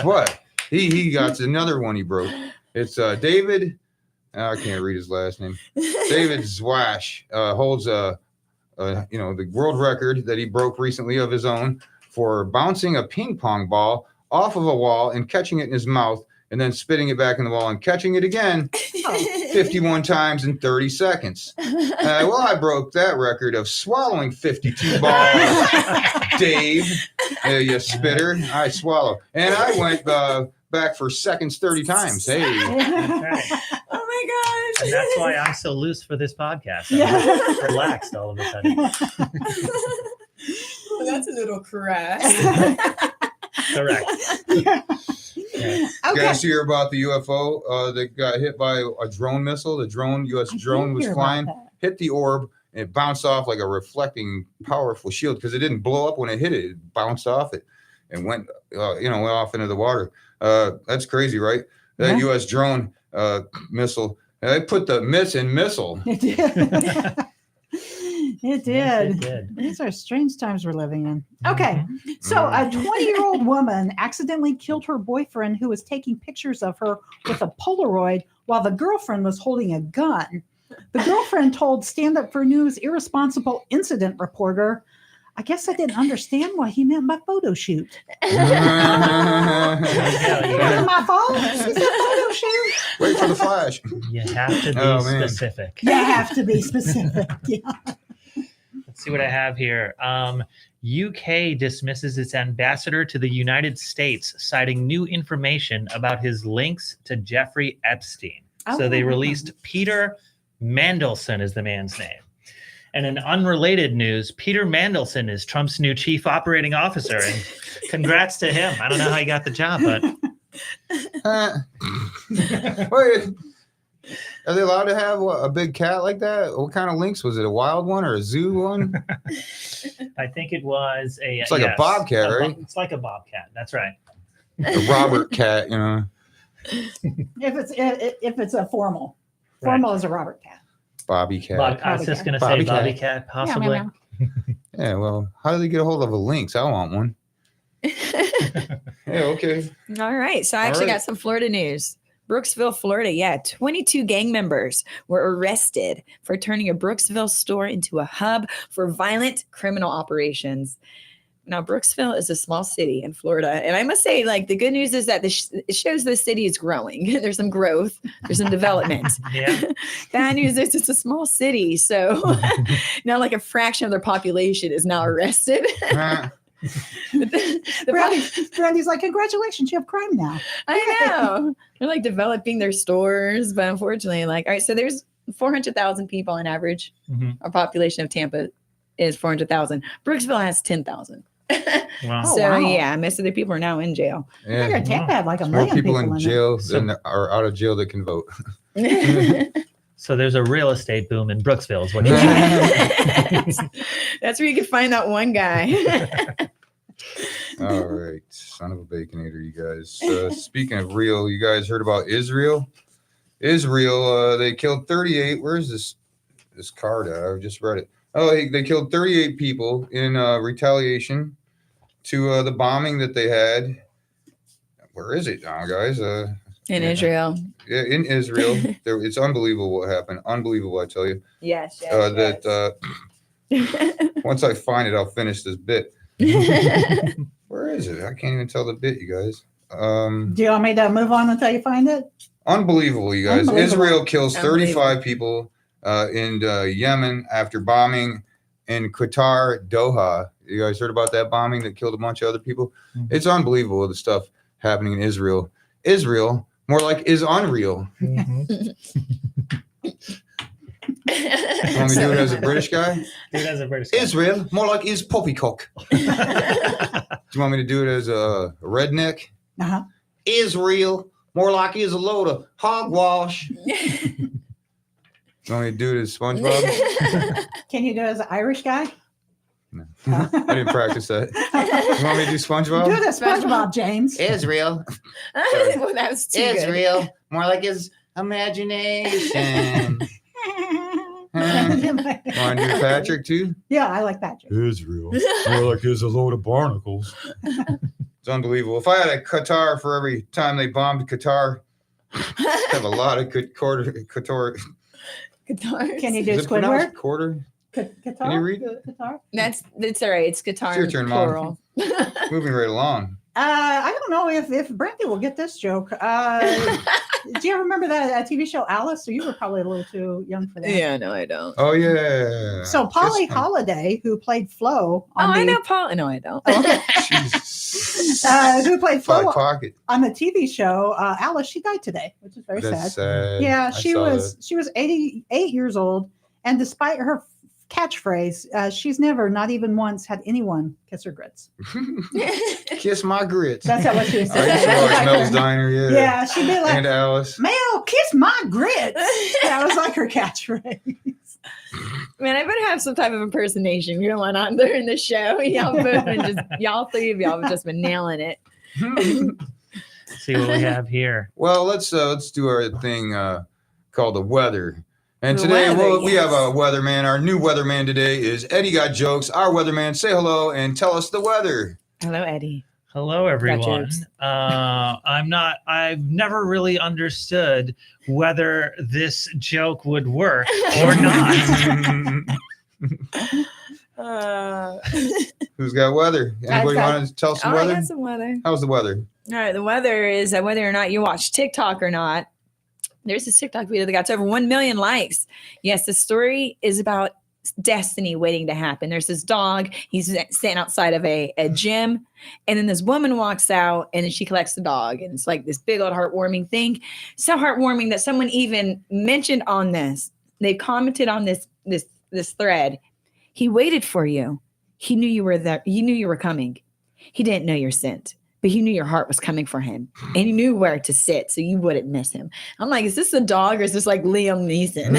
What? He got another one he broke. It's David. I can't read his last name. David Zwash holds the world record that he broke recently of his own for bouncing a ping pong ball off of a wall and catching it in his mouth and then spitting it back in the wall and catching it again 51 times in 30 seconds. Well, I broke that record of swallowing 52 balls, Dave, you spitter. I swallow. And I went back for seconds 30 times. Hey. Oh my gosh. And that's why I'm so loose for this podcast. I'm relaxed all of a sudden. Well, that's a little crass. Correct. Yeah. You guys hear about the UFO that got hit by a drone missile? The U.S. drone was flying, hit the orb, and it bounced off like a reflecting, powerful shield because it didn't blow up when it hit it. It bounced off it and went off into the water. That's crazy, right? That U.S. drone missile. They put the miss in missile. It did. It did. Yes, it did. These are strange times we're living in. Okay. So a 20-year-old woman accidentally killed her boyfriend who was taking pictures of her with a Polaroid while the girlfriend was holding a gun. The girlfriend told Stand Up for News irresponsible incident reporter, I guess I didn't understand what he meant by photo shoot. It wasn't my fault. She said photo shoot. Wait for the flash. You have to be specific. You have to be specific. Yeah. Let's see what I have here. UK dismisses its ambassador to the United States, citing new information about his links to Jeffrey Epstein. So they released Peter Mandelson is the man's name. And in unrelated news, Peter Mandelson is Trump's new chief operating officer. And congrats to him. I don't know how he got the job, but. Wait, are they allowed to have a big cat like that? What kind of lynx was it? A wild one or a zoo one? I think it was a. It's like a bobcat, right? It's like a bobcat. That's right. A Robert cat, you know. If it's a formal is a Robert cat. Bobby cat. I was just going to say Bobby cat, possibly. Yeah, well, how do they get a hold of a lynx? I want one. Yeah, okay. All right. So I actually got some Florida news. Brooksville, Florida. Yeah, 22 gang members were arrested for turning a Brooksville store into a hub for violent criminal operations. Now, Brooksville is a small city in Florida. And I must say, like, the good news is that it shows the city is growing. There's some growth. There's some development. Yeah. Bad news is it's a small city. So now like a fraction of their population is now arrested. Brandy's like, congratulations, you have crime now. I know. They're like developing their stores. But unfortunately, like, all right, so there's 400,000 people on average. Our population of Tampa is 400,000. Brooksville has 10,000. Wow. So yeah, most of the people are now in jail. Yeah. I figured Tampa had like a More million people in jail it. than are out of jail that can vote. So there's a real estate boom in Brooksville is what you're saying. That's where you can find that one guy. All right. Son of a baconator, you guys. Speaking of real, you guys heard about Israel? Israel, they killed 38. Where's this card at? I just read it. Oh, they killed 38 people in retaliation to the bombing that they had. Where is it now, guys? In Israel. Yeah, in Israel. It's unbelievable what happened. Unbelievable, I tell you. Yes. Once I find it, I'll finish this bit. Where is it? I can't even tell the bit, you guys. Do you want me to move on until you find it? Unbelievable, you guys. Israel kills 35 people in Yemen after bombing in Qatar, Doha. You guys heard about that bombing that killed a bunch of other people? Mm-hmm. It's unbelievable, the stuff happening in Israel. Israel, more like is unreal. Mm-hmm. You want me to do it as a British guy? Do it as a British guy. Israel, more like is poppycock. Do you want me to do it as a redneck? Uh-huh. Israel, more like is a load of hogwash. You want me to do it as SpongeBob? Can you do it as an Irish guy? No. I didn't practice that. You want me to do SpongeBob? Do the SpongeBob, James. Israel. Well, that was too Israel, good. more like his imagination. Want to do Patrick too? Yeah, I like Patrick. Israel, more like his a load of barnacles. It's unbelievable. If I had a Qatar for every time they bombed Qatar, I'd have a lot of Qatar. Can you do Squidward? Quarter. Qatar? Can you read it? Qatar? That's all right. It's guitar. It's your turn, Mom. Moving right along. I don't know if Brandy will get this joke. Do you remember that TV show Alice? Or you were probably a little too young for that. Yeah, no, I don't. Oh yeah. So Polly Holiday, who played Flo on I know Paul. No, I don't. Who played Flo Pocket on the TV show Alice? She died today, which is very sad. Yeah, she was 88 years old, and despite her catchphrase, she's never, not even once, had anyone kiss her grits. Kiss my grits. That's what she was saying. Like Mel's Diner, yeah. Yeah, she'd be like, and Alice. Mel, kiss my grits. That was like her catchphrase. Man, I better have some type of impersonation going on during the show. Y'all three of y'all have just been nailing it. Let's see what we have here. Well, let's do our thing called the weather. And today we have a weatherman. Our new weatherman today is Eddie Got Jokes. Our weatherman, say hello and tell us the weather. Hello, Eddie. Hello, everyone. I've never really understood whether this joke would work or not. Who's got weather? Anybody want to tell some weather? I got some weather. How's the weather? All right, the weather is whether or not you watch TikTok or not. There's this TikTok video that got over 1 million likes. Yes, the story is about destiny waiting to happen. There's this dog. He's standing outside of a gym. And then this woman walks out and then she collects the dog. And it's like this big old heartwarming thing. So heartwarming that someone even mentioned on this. They commented on this thread. He waited for you. He knew you were there. He knew you were coming. He didn't know your scent, but he knew your heart was coming for him. And he knew where to sit so you wouldn't miss him. I'm like, is this a dog or is this like Liam Neeson?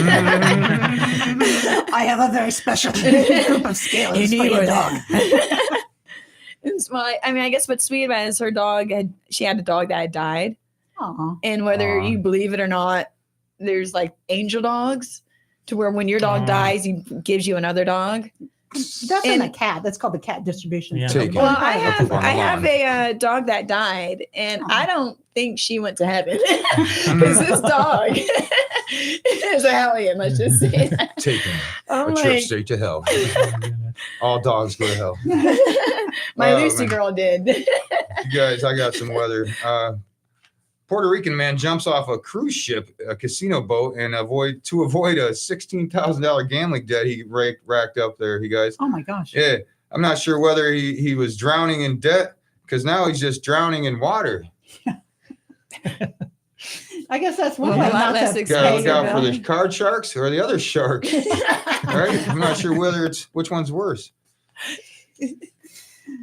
I have a very special group of scales for your dog. It's why, I mean, I guess what's sweet about it is her dog she had a dog that had died. Aww. And whether you believe it or not, there's like angel dogs to where when your dog dies, he gives you another dog. That's in a cat. That's called the cat distribution. Yeah. System. Well, I have a dog that died, and I don't think she went to heaven because this dog is a hellion. Let's just say that. Taking a trip straight to hell. All dogs go to hell. My Lucy girl did. You guys, I got some weather. Puerto Rican man jumps off a cruise ship, a casino boat, and avoid a $16,000 gambling debt he racked up there. You guys. Oh my gosh. Yeah, I'm not sure whether he was drowning in debt because now he's just drowning in water. I guess that's one a way lot not less to Gotta look pay out your for bill. the card sharks or the other sharks. Right? I'm not sure which one's worse.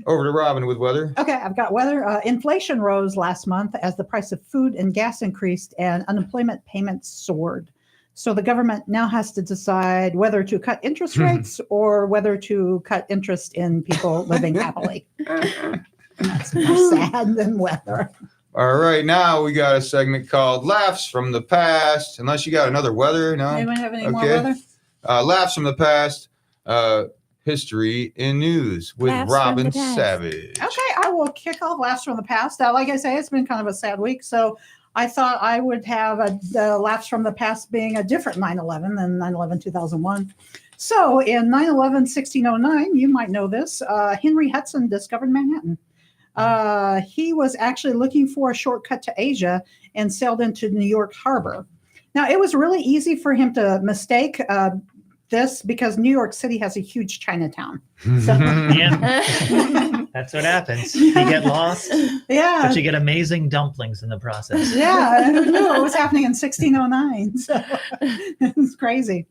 Over to Robin with weather. Okay, I've got weather. Inflation rose last month as the price of food and gas increased and unemployment payments soared. So the government now has to decide whether to cut interest rates or whether to cut interest in people living happily. That's more sad than weather. All right, now we got a segment called Laughs from the Past. Unless you got another weather, no? Anyone have any more weather? Laughs from the Past. History in News with Laughs Robin from the past. Savage. Okay, I will kick off Laughs from the Past. Like I say, it's been kind of a sad week, so I thought I would have the Laughs from the Past being a different 9/11 than 9/11 2001. So in 9/11 1609, you might know this, Henry Hudson discovered Manhattan. He was actually looking for a shortcut to Asia and sailed into New York Harbor. Now, it was really easy for him to mistake this because New York City has a huge Chinatown. So, Yeah. That's what happens. You get lost, yeah. but you get amazing dumplings in the process. Yeah, who knew it was happening in 1609? So it's crazy.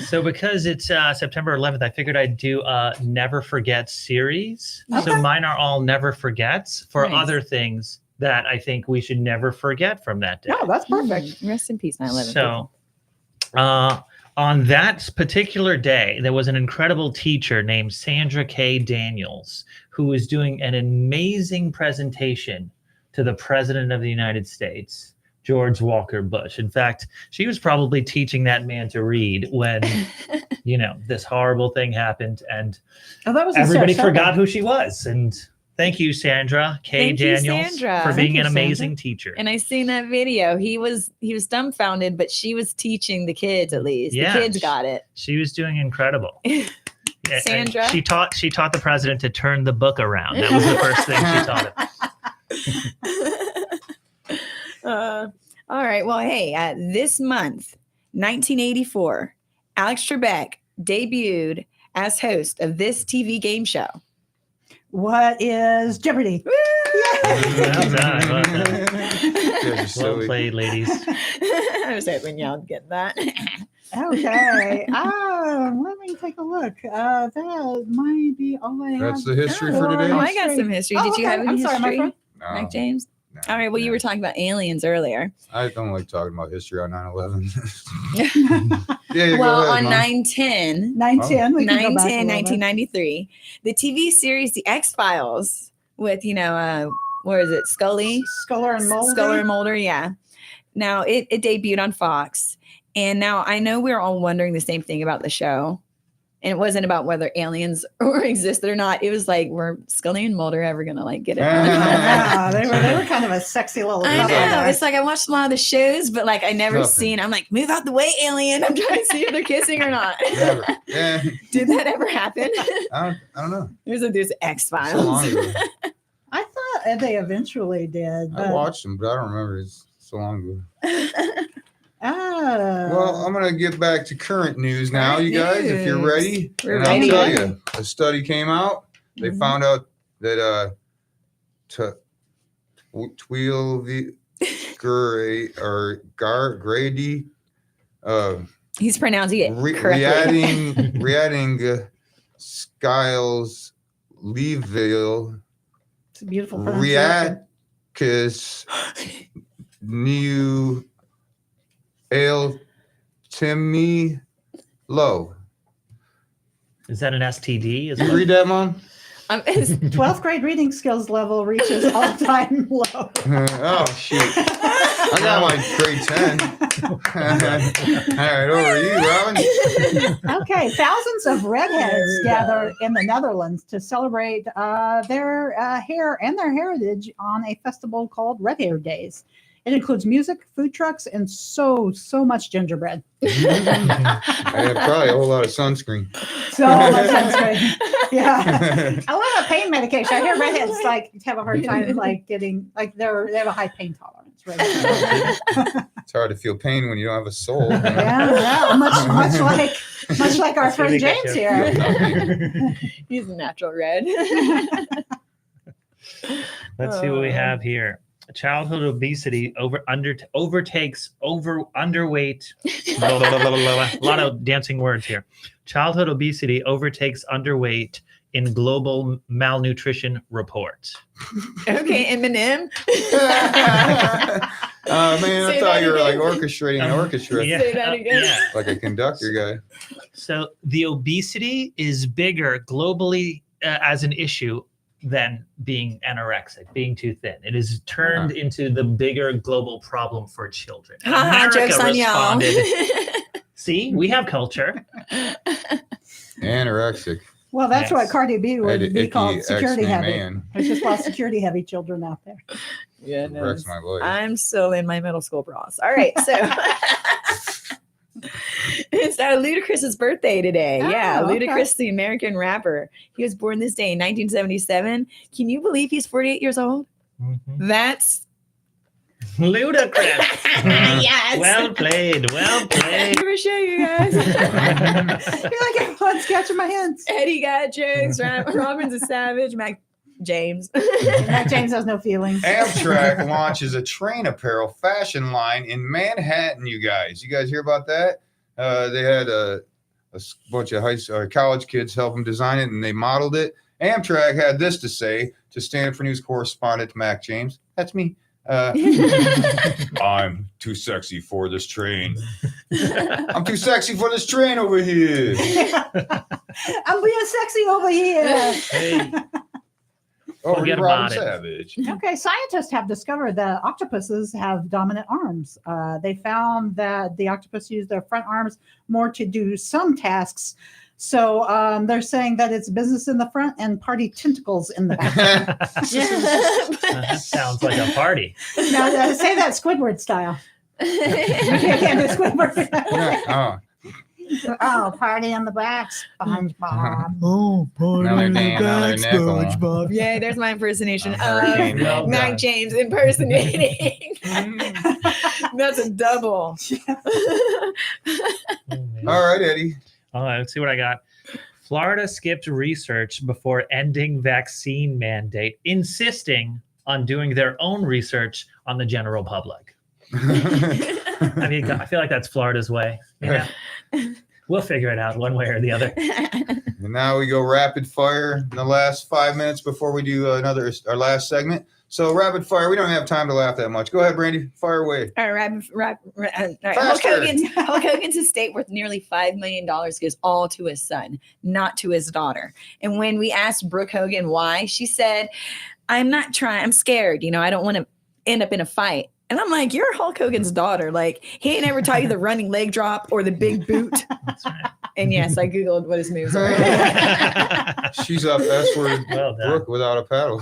So because it's September 11th, I figured I'd do a Never Forget series. Okay. So mine are all Never Forgets for Nice. other things that I think we should never forget from that day. Oh, that's perfect. Rest in peace, 9/11. So on that particular day, there was an incredible teacher named Sandra K. Daniels who was doing an amazing presentation to the President of the United States, George Walker Bush. In fact, she was probably teaching that man to read when, this horrible thing happened and That was in everybody Sarasota. forgot who she was. And thank you, Sandra K. Thank you, Daniels, Sandra. for Thank being you, an Sandra. amazing teacher. And I seen that video. He was dumbfounded, but she was teaching the kids at least. Yeah. The kids got it. She was doing incredible. Yeah, Sandra? She taught the president to turn the book around. That was the first thing she taught him. All right. Well, hey, this month, 1984, Alex Trebek debuted as host of this TV game show. What is Jeopardy? Well done, well done. Guys are Well silly. played, ladies. I was hoping y'all would get that. Okay. Let me take a look. That might be all I have. That's the history for today. Oh, I got some history. Did you have any I'm sorry, my history, friend. No, Mike James? no, All right. Well, you were talking about aliens earlier. I don't like talking about history on 9/11. Yeah, go Well, ahead, on Mom. 9/10, 9/10. We can go back a 9/10, little bit. 1993, the TV series The X-Files with, where is it? Scully? Sculler and Mulder. Sculler and Mulder, yeah. Now, it debuted on Fox. And now I know we're all wondering the same thing about the show. And it wasn't about whether aliens existed or not. It was like, were Scully and Mulder ever going to get it? Yeah, they were kind of a sexy little I couple know. there. It's like I watched a lot of the shows, but I never Nothing. seen. I'm like, move out the way, alien. I'm trying to see if they're kissing or not. Never. Yeah, Did that ever happen? I don't know. There's X So long Files. ago. I thought they eventually did. I But watched them, but I don't remember. It's so long ago. Oh. Well, I'm going to get back to current news now, you guys, if you're ready. We're and ready. I'll tell you, a study came out. They found out that Grady He's pronouncing it correctly. Reading Skiles Leeville It's a beautiful pronunciation. Riaticus New Ale Timmy Low. Is that an STD? You read that, Mom? His 12th grade reading skills level reaches all-time low. Oh, shoot. I got my grade 10. All right, over to you, Robin. Okay, thousands of redheads gather in the Netherlands to celebrate their hair and their heritage on a festival called Red Hair Days. It includes music, food trucks, and so much gingerbread. And probably a whole lot of sunscreen. So much sunscreen. Yeah. A lot of pain medication. I hear redheads have a hard time getting they have a high pain tolerance. Right? It's hard to feel pain when you don't have a soul. Yeah. Much like our friend James here. He's a natural red. Let's see what we have here. Childhood obesity overtakes underweight. A lot of dancing words here. Childhood obesity overtakes underweight in global malnutrition report. Okay, Eminem. Man, I thought you were orchestrating an orchestra. Yeah. Say that again. Yeah. Like a conductor guy. So the obesity is bigger globally as an issue than being anorexic, being too thin. It is turned into the bigger global problem for children. Jokes on y'all. See, we have culture. Anorexic. Well, that's what Cardi B would be called security heavy. Man. There's just a lot of security heavy children out there. Yeah, Wrecks my voice. I'm still in my middle school bras. All right, so it's Ludacris's birthday today. Yeah, okay. Ludacris, the American rapper. He was born this day in 1977. Can you believe he's 48 years old? Mm-hmm. That's Ludacris. Yes. Well played. Well played. I'm gonna show you guys. You're like everyone's catching my hints. Eddie got jokes. Robin's a savage. Mac James. Mac James has no feelings. Amtrak launches a train apparel fashion line in Manhattan, you guys. You guys hear about that? They had a bunch of college kids help them design it, and they modeled it. Amtrak had this to say to Stand Up for News correspondent Mac James. That's me. I'm too sexy for this train. I'm too sexy for this train over here. I'm being sexy over here. Hey. Oh, Forget Robin about it. Savage. Okay, scientists have discovered that octopuses have dominant arms. They found that the octopus use their front arms more to do some tasks. So they're saying that it's business in the front and party tentacles in the back. That sounds like a party. Now, say that Squidward style. Can't do Squidward. Oh. Oh, party in the back, SpongeBob. Oh, party in the back, SpongeBob. Yeah, there's my impersonation of Hurricane Mac James impersonating. That's a double. All right, Eddie. All right, let's see what I got. Florida skipped research before ending vaccine mandate, insisting on doing their own research on the general public. I mean, I feel like that's Florida's way. You know? We'll figure it out one way or the other. And now we go rapid fire in the last 5 minutes before we do our last segment. So rapid fire, we don't have time to laugh that much. Go ahead, Brandy, fire away. All right, Hulk Hogan's estate worth nearly $5 million goes all to his son, not to his daughter. And when we asked Brooke Hogan why, she said, I'm scared. I don't want to end up in a fight. And I'm like, you're Hulk Hogan's daughter. Like, he ain't ever taught you the running leg drop or the big boot. That's right. And yes, I Googled what his moves are. She's up S word Brooke without a paddle.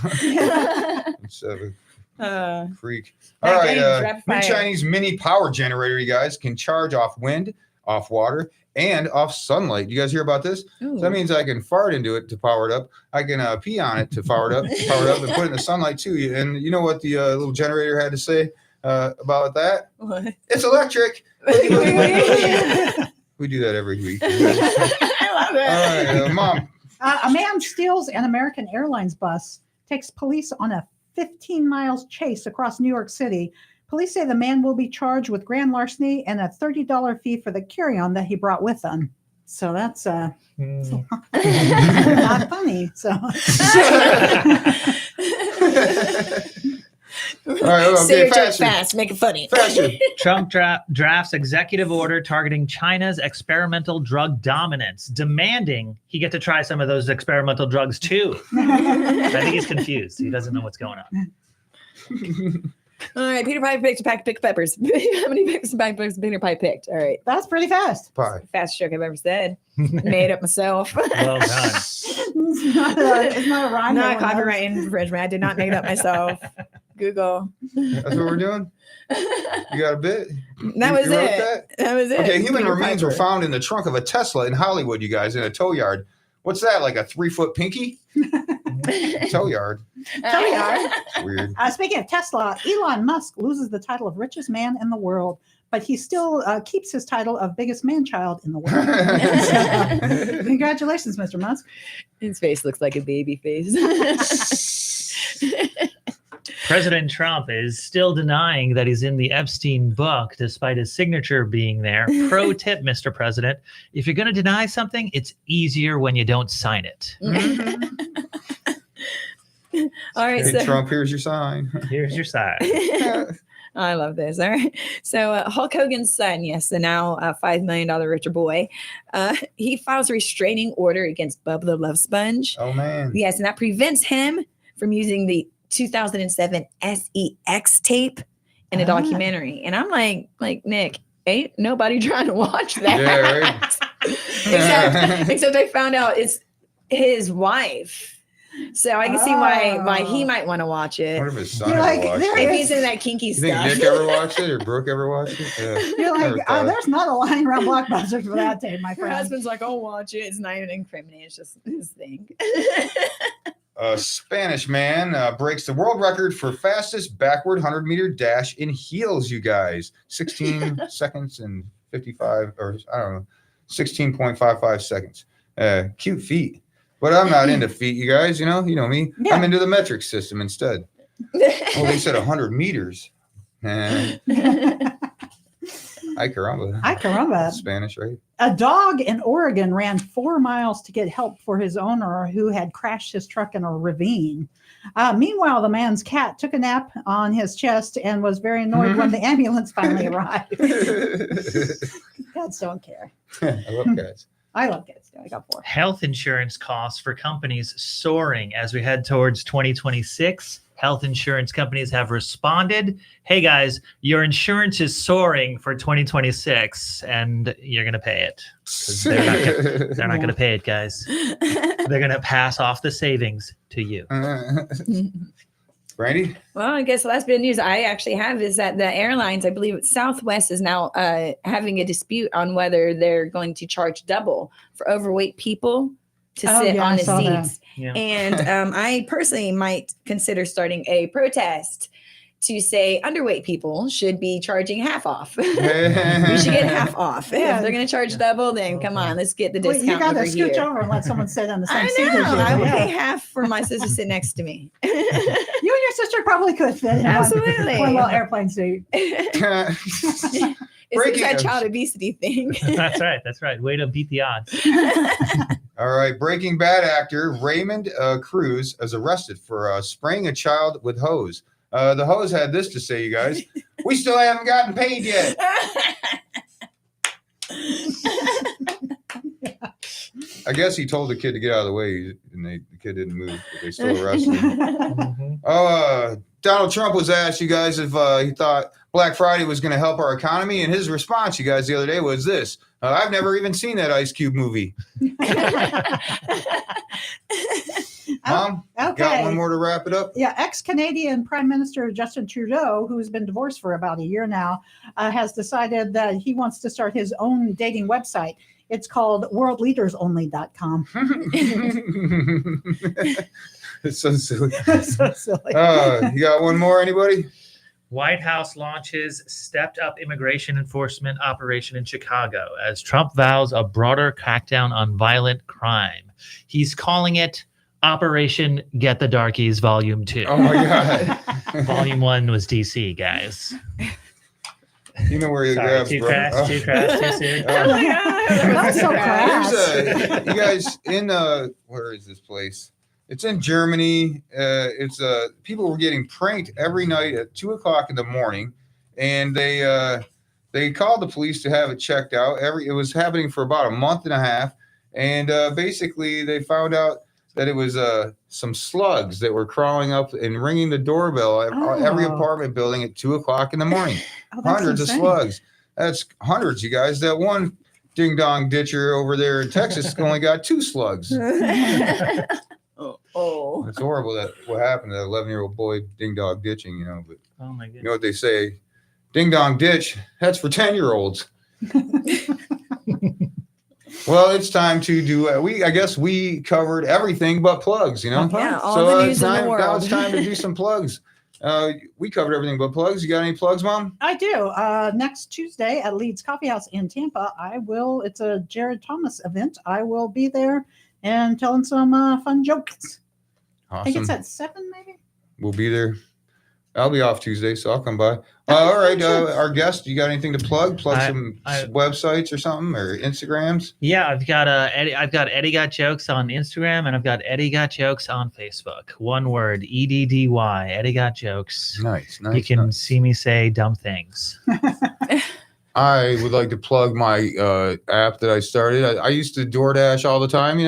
Freak. All right. New Chinese mini power generator, you guys, can charge off wind, off water, and off sunlight. You guys hear about this? So that means I can fart into it to power it up. I can pee on it to power it up, and put it in the sunlight too. And you know what the little generator had to say? about that. What? It's electric. We do that every week. I love it. All right, Mom. A man steals an American Airlines bus, takes police on a 15 miles chase across New York City. Police say the man will be charged with grand larceny and a $30 fee for the carry-on that he brought with him. So that's not funny. So. All right, okay, say your joke faster. fast, make it funny. Faster. Trump drafts executive order targeting China's experimental drug dominance, demanding he get to try some of those experimental drugs too. I think he's confused. He doesn't know what's going on. All right, Peter Pie picked a pack of pickled peppers. How many picks and pack peppers Peter Pie picked? All right. That's pretty fast. Pie. Fastest joke I've ever said. Made up myself. Well done. It's not a rhyme. Not copyright infringement. I did not make it up myself. Google. That's what we're doing? You got a bit? That was You wrote it. That was it. Okay, human Peter remains were Piper. found in the trunk of a Tesla in Hollywood, you guys, in a tow yard. What's that, like a 3-foot pinky? Tow yard. Tell me, Art. Weird. Speaking of Tesla, Elon Musk loses the title of richest man in the world, but he still keeps his title of biggest man-child in the world. So, congratulations, Mr. Musk. His face looks like a baby face. President Trump is still denying that he's in the Epstein book, despite his signature being there. Pro tip, Mr. President, if you're going to deny something, it's easier when you don't sign it. All right. Hey, So Trump, here's your sign. Here's your sign. I love this. All right. So Hulk Hogan's son, yes, the now $5 million richer boy, he files a restraining order against Bubba the Love Sponge. Oh, man. Yes, and that prevents him from using the 2007 SEX tape in a documentary. And I'm like, Nick, ain't nobody trying to watch that. Yeah, right. except I found out it's his wife. So I can see why he might want to watch it. What if his son You're ever like, watched there it? If he's into that kinky You think stuff. Nick ever watched it or Brooke ever watched it? Yeah. You're Never like, thought. there's not a line around Blockbuster for that tape, my Her friend. husband's like, I'll watch it. It's not even incriminating. It's just his thing. A Spanish man breaks the world record for fastest backward 100-meter dash in heels, you guys. 16 seconds and 55, or I don't know, 16.55 seconds. Cute feet. But I'm not into feet, you guys. You know me. Yeah. I'm into the metric system instead. Oh, they said 100 meters. Ay caramba. Ay caramba. Spanish, right? A dog in Oregon ran 4 miles to get help for his owner who had crashed his truck in a ravine. Meanwhile, the man's cat took a nap on his chest and was very annoyed when the ambulance finally arrived. Cats don't care. I love cats. I love cats. I got 4. Health insurance costs for companies soaring as we head towards 2026. Health insurance companies have responded. Hey guys, your insurance is soaring for 2026 and you're going to pay it. 'Cause they're not going to pay it, guys. They're going to pass off the savings to you. Brandy? Well, I guess the last bit of news I actually have is that the airlines, I believe Southwest, is now having a dispute on whether they're going to charge double for overweight people to sit on the seats. Yeah. And I personally might consider starting a protest to say underweight people should be charging half off. You should get half off. Yeah. If they're going to charge double, then come on, let's get the Well, discount you got to over scooch here. over and let someone sit on the same I seat as know. you. I would Yeah. pay half for my sister to sit next to me. You and your sister probably could fit in Absolutely. one little airplane seat. It's Breaking that news. child obesity thing. That's right. That's right. Way to beat the odds. All right. Breaking Bad actor Raymond Cruz is arrested for spraying a child with hose. The hose had this to say, you guys. We still haven't gotten paid yet. I guess he told the kid to get out of the way, and the kid didn't move, but they still arrested him. Donald Trump was asked, you guys, if he thought Black Friday was going to help our economy, and his response, you guys, the other day was this: I've never even seen that Ice Cube movie. Mom, Okay. got one more to wrap it up? Yeah, ex-Canadian Prime Minister Justin Trudeau, who's been divorced for about a year now, has decided that he wants to start his own dating website. It's called worldleadersonly.com. It's so silly. So silly. You got one more, anybody? White House launches stepped-up immigration enforcement operation in Chicago as Trump vows a broader crackdown on violent crime. He's calling it Operation Get the Darkies Volume 2. Oh my God. Volume 1 was DC, guys. You know where he Sorry, grabs, too bro. crass, too serious. Oh my God. That's so crass. You guys in where is this place? It's in Germany. It's people were getting pranked every night at 2:00 in the morning, and they called the police to have it checked out. It was happening for about a month and a half, and basically they found out that it was some slugs that were crawling up and ringing the doorbell at every apartment building at 2:00 in the morning. Hundreds of slugs. That's hundreds, you guys. That one ding dong ditcher over there in Texas only got 2 slugs. Oh, it's horrible that what happened to that 11-year-old boy ding dong ditching, but oh my goodness. You know what they say, ding dong ditch, that's for 10-year-olds. Well, it's time to do I guess we covered everything but plugs, Yeah, all the news in the world. Now it's time to do some plugs. We covered everything but plugs. You got any plugs, Mom? I do. Next Tuesday at Leeds Coffee House in Tampa, it's a Jared Thomas event. I will be there and telling some fun jokes. Awesome. I think it's at 7, maybe. We'll be there. I'll be off Tuesday, so I'll come by. All right, our guest, you got anything to plug? Some websites or something, or Instagrams? Yeah, I've got Eddie Got Jokes on Instagram, and I've got Eddie Got Jokes on Facebook. One word, EDDY. Eddie Got Jokes. Nice. You can see me say dumb things. I would like to plug my app that I started. I used to DoorDash all the time,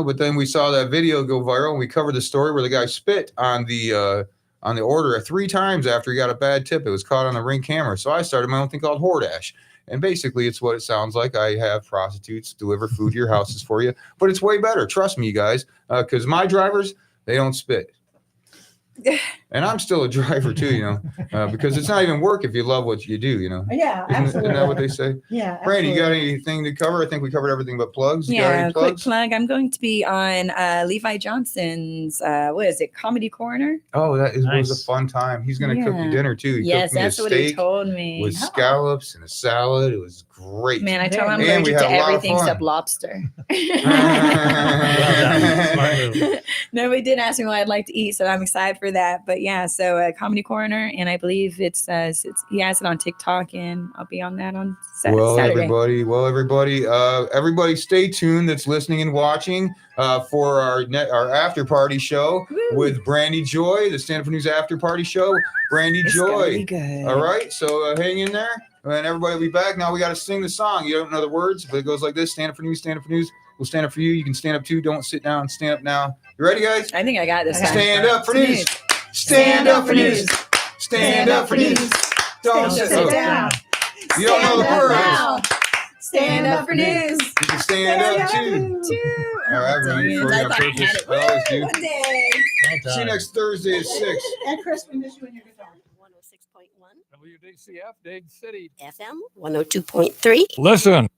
but then we saw that video go viral, and we covered the story where the guy spit on the order 3 times after he got a bad tip. It was caught on the Ring camera. So I started my own thing called HoarDash. And basically, it's what it sounds like. I have prostitutes deliver food to your houses for you. But it's way better. Trust me, you guys, because my drivers, they don't spit. And I'm still a driver too, because it's not even work if you love what you do, Yeah, absolutely. Isn't that what they say? Yeah. Brandy, you got anything to cover? I think we covered everything but plugs. You got Yeah, any quick plugs? plug. I'm going to be on Levi Johnson's, Comedy Corner. Oh, that was Nice. a fun time. He's going to cook you dinner too. He Yes, cooked me that's a what he steak told me. with scallops and a salad. It was great. Man, I told him I'm And we allergic to had a lot of everything fun. except lobster. Well done. Smart move. Nobody did ask me what I'd like to eat, so I'm excited for that. But yeah, so Comedy Corner, and I believe he has it on TikTok, and I'll be on that on Saturday. Everybody stay tuned that's listening and watching for our after party show with Brandy Joy, the Stand Up for News after party show. Brandy It's gonna Joy. be good. All right, so hang in there, and everybody will be back. Now we got to sing the song. You don't know the words, but it goes like this: Stand Up for News, Stand Up for News. We'll stand up for you. You can stand up too. Don't sit down. Stand up now. You ready, guys? I think I got this. Stand up for news. Stand up for news. Stand up for news. Don't sit down. You don't know the words. Stand up for news. You can stand up too. All right, everybody. For you on purpose. I always do. One day. See you next Thursday at 6. And Chris, we miss you and your guitar. 106.1 WDCF, Dade City. FM 102.3. Listen.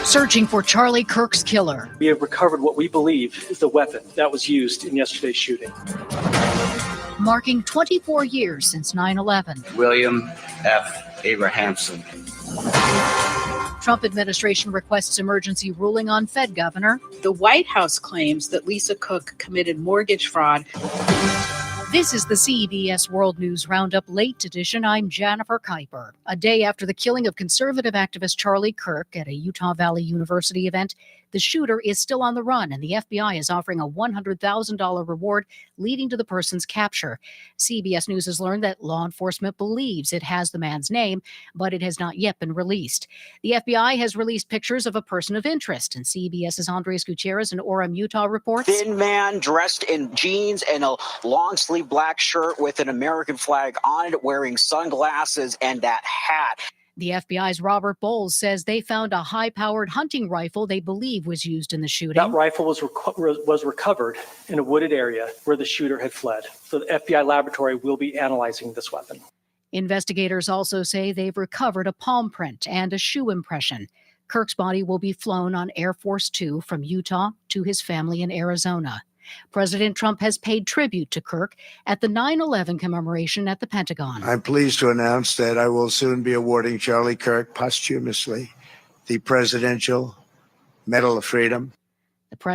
Searching for Charlie Kirk's killer. We have recovered what we believe is the weapon that was used in yesterday's shooting. Marking 24 years since 9/11. William F. Abrahamson. Trump administration requests emergency ruling on Fed governor. The White House claims that Lisa Cook committed mortgage fraud. This is the CBS World News Roundup Late Edition. I'm Jennifer Kuiper. A day after the killing of conservative activist Charlie Kirk at a Utah Valley University event, the shooter is still on the run, and the FBI is offering a $100,000 reward leading to the person's capture. CBS News has learned that law enforcement believes it has the man's name, but it has not yet been released. The FBI has released pictures of a person of interest, and CBS's Andres Gutierrez in Orem, Utah reports. Thin man dressed in jeans and a long-sleeve black shirt with an American flag on it, wearing sunglasses and that hat. The FBI's Robert Bowles says they found a high-powered hunting rifle they believe was used in the shooting. That rifle was recovered in a wooded area where the shooter had fled. So the FBI laboratory will be analyzing this weapon. Investigators also say they've recovered a palm print and a shoe impression. Kirk's body will be flown on Air Force Two from Utah to his family in Arizona. President Trump has paid tribute to Kirk at the 9/11 commemoration at the Pentagon. I'm pleased to announce that I will soon be awarding Charlie Kirk posthumously the Presidential Medal of Freedom.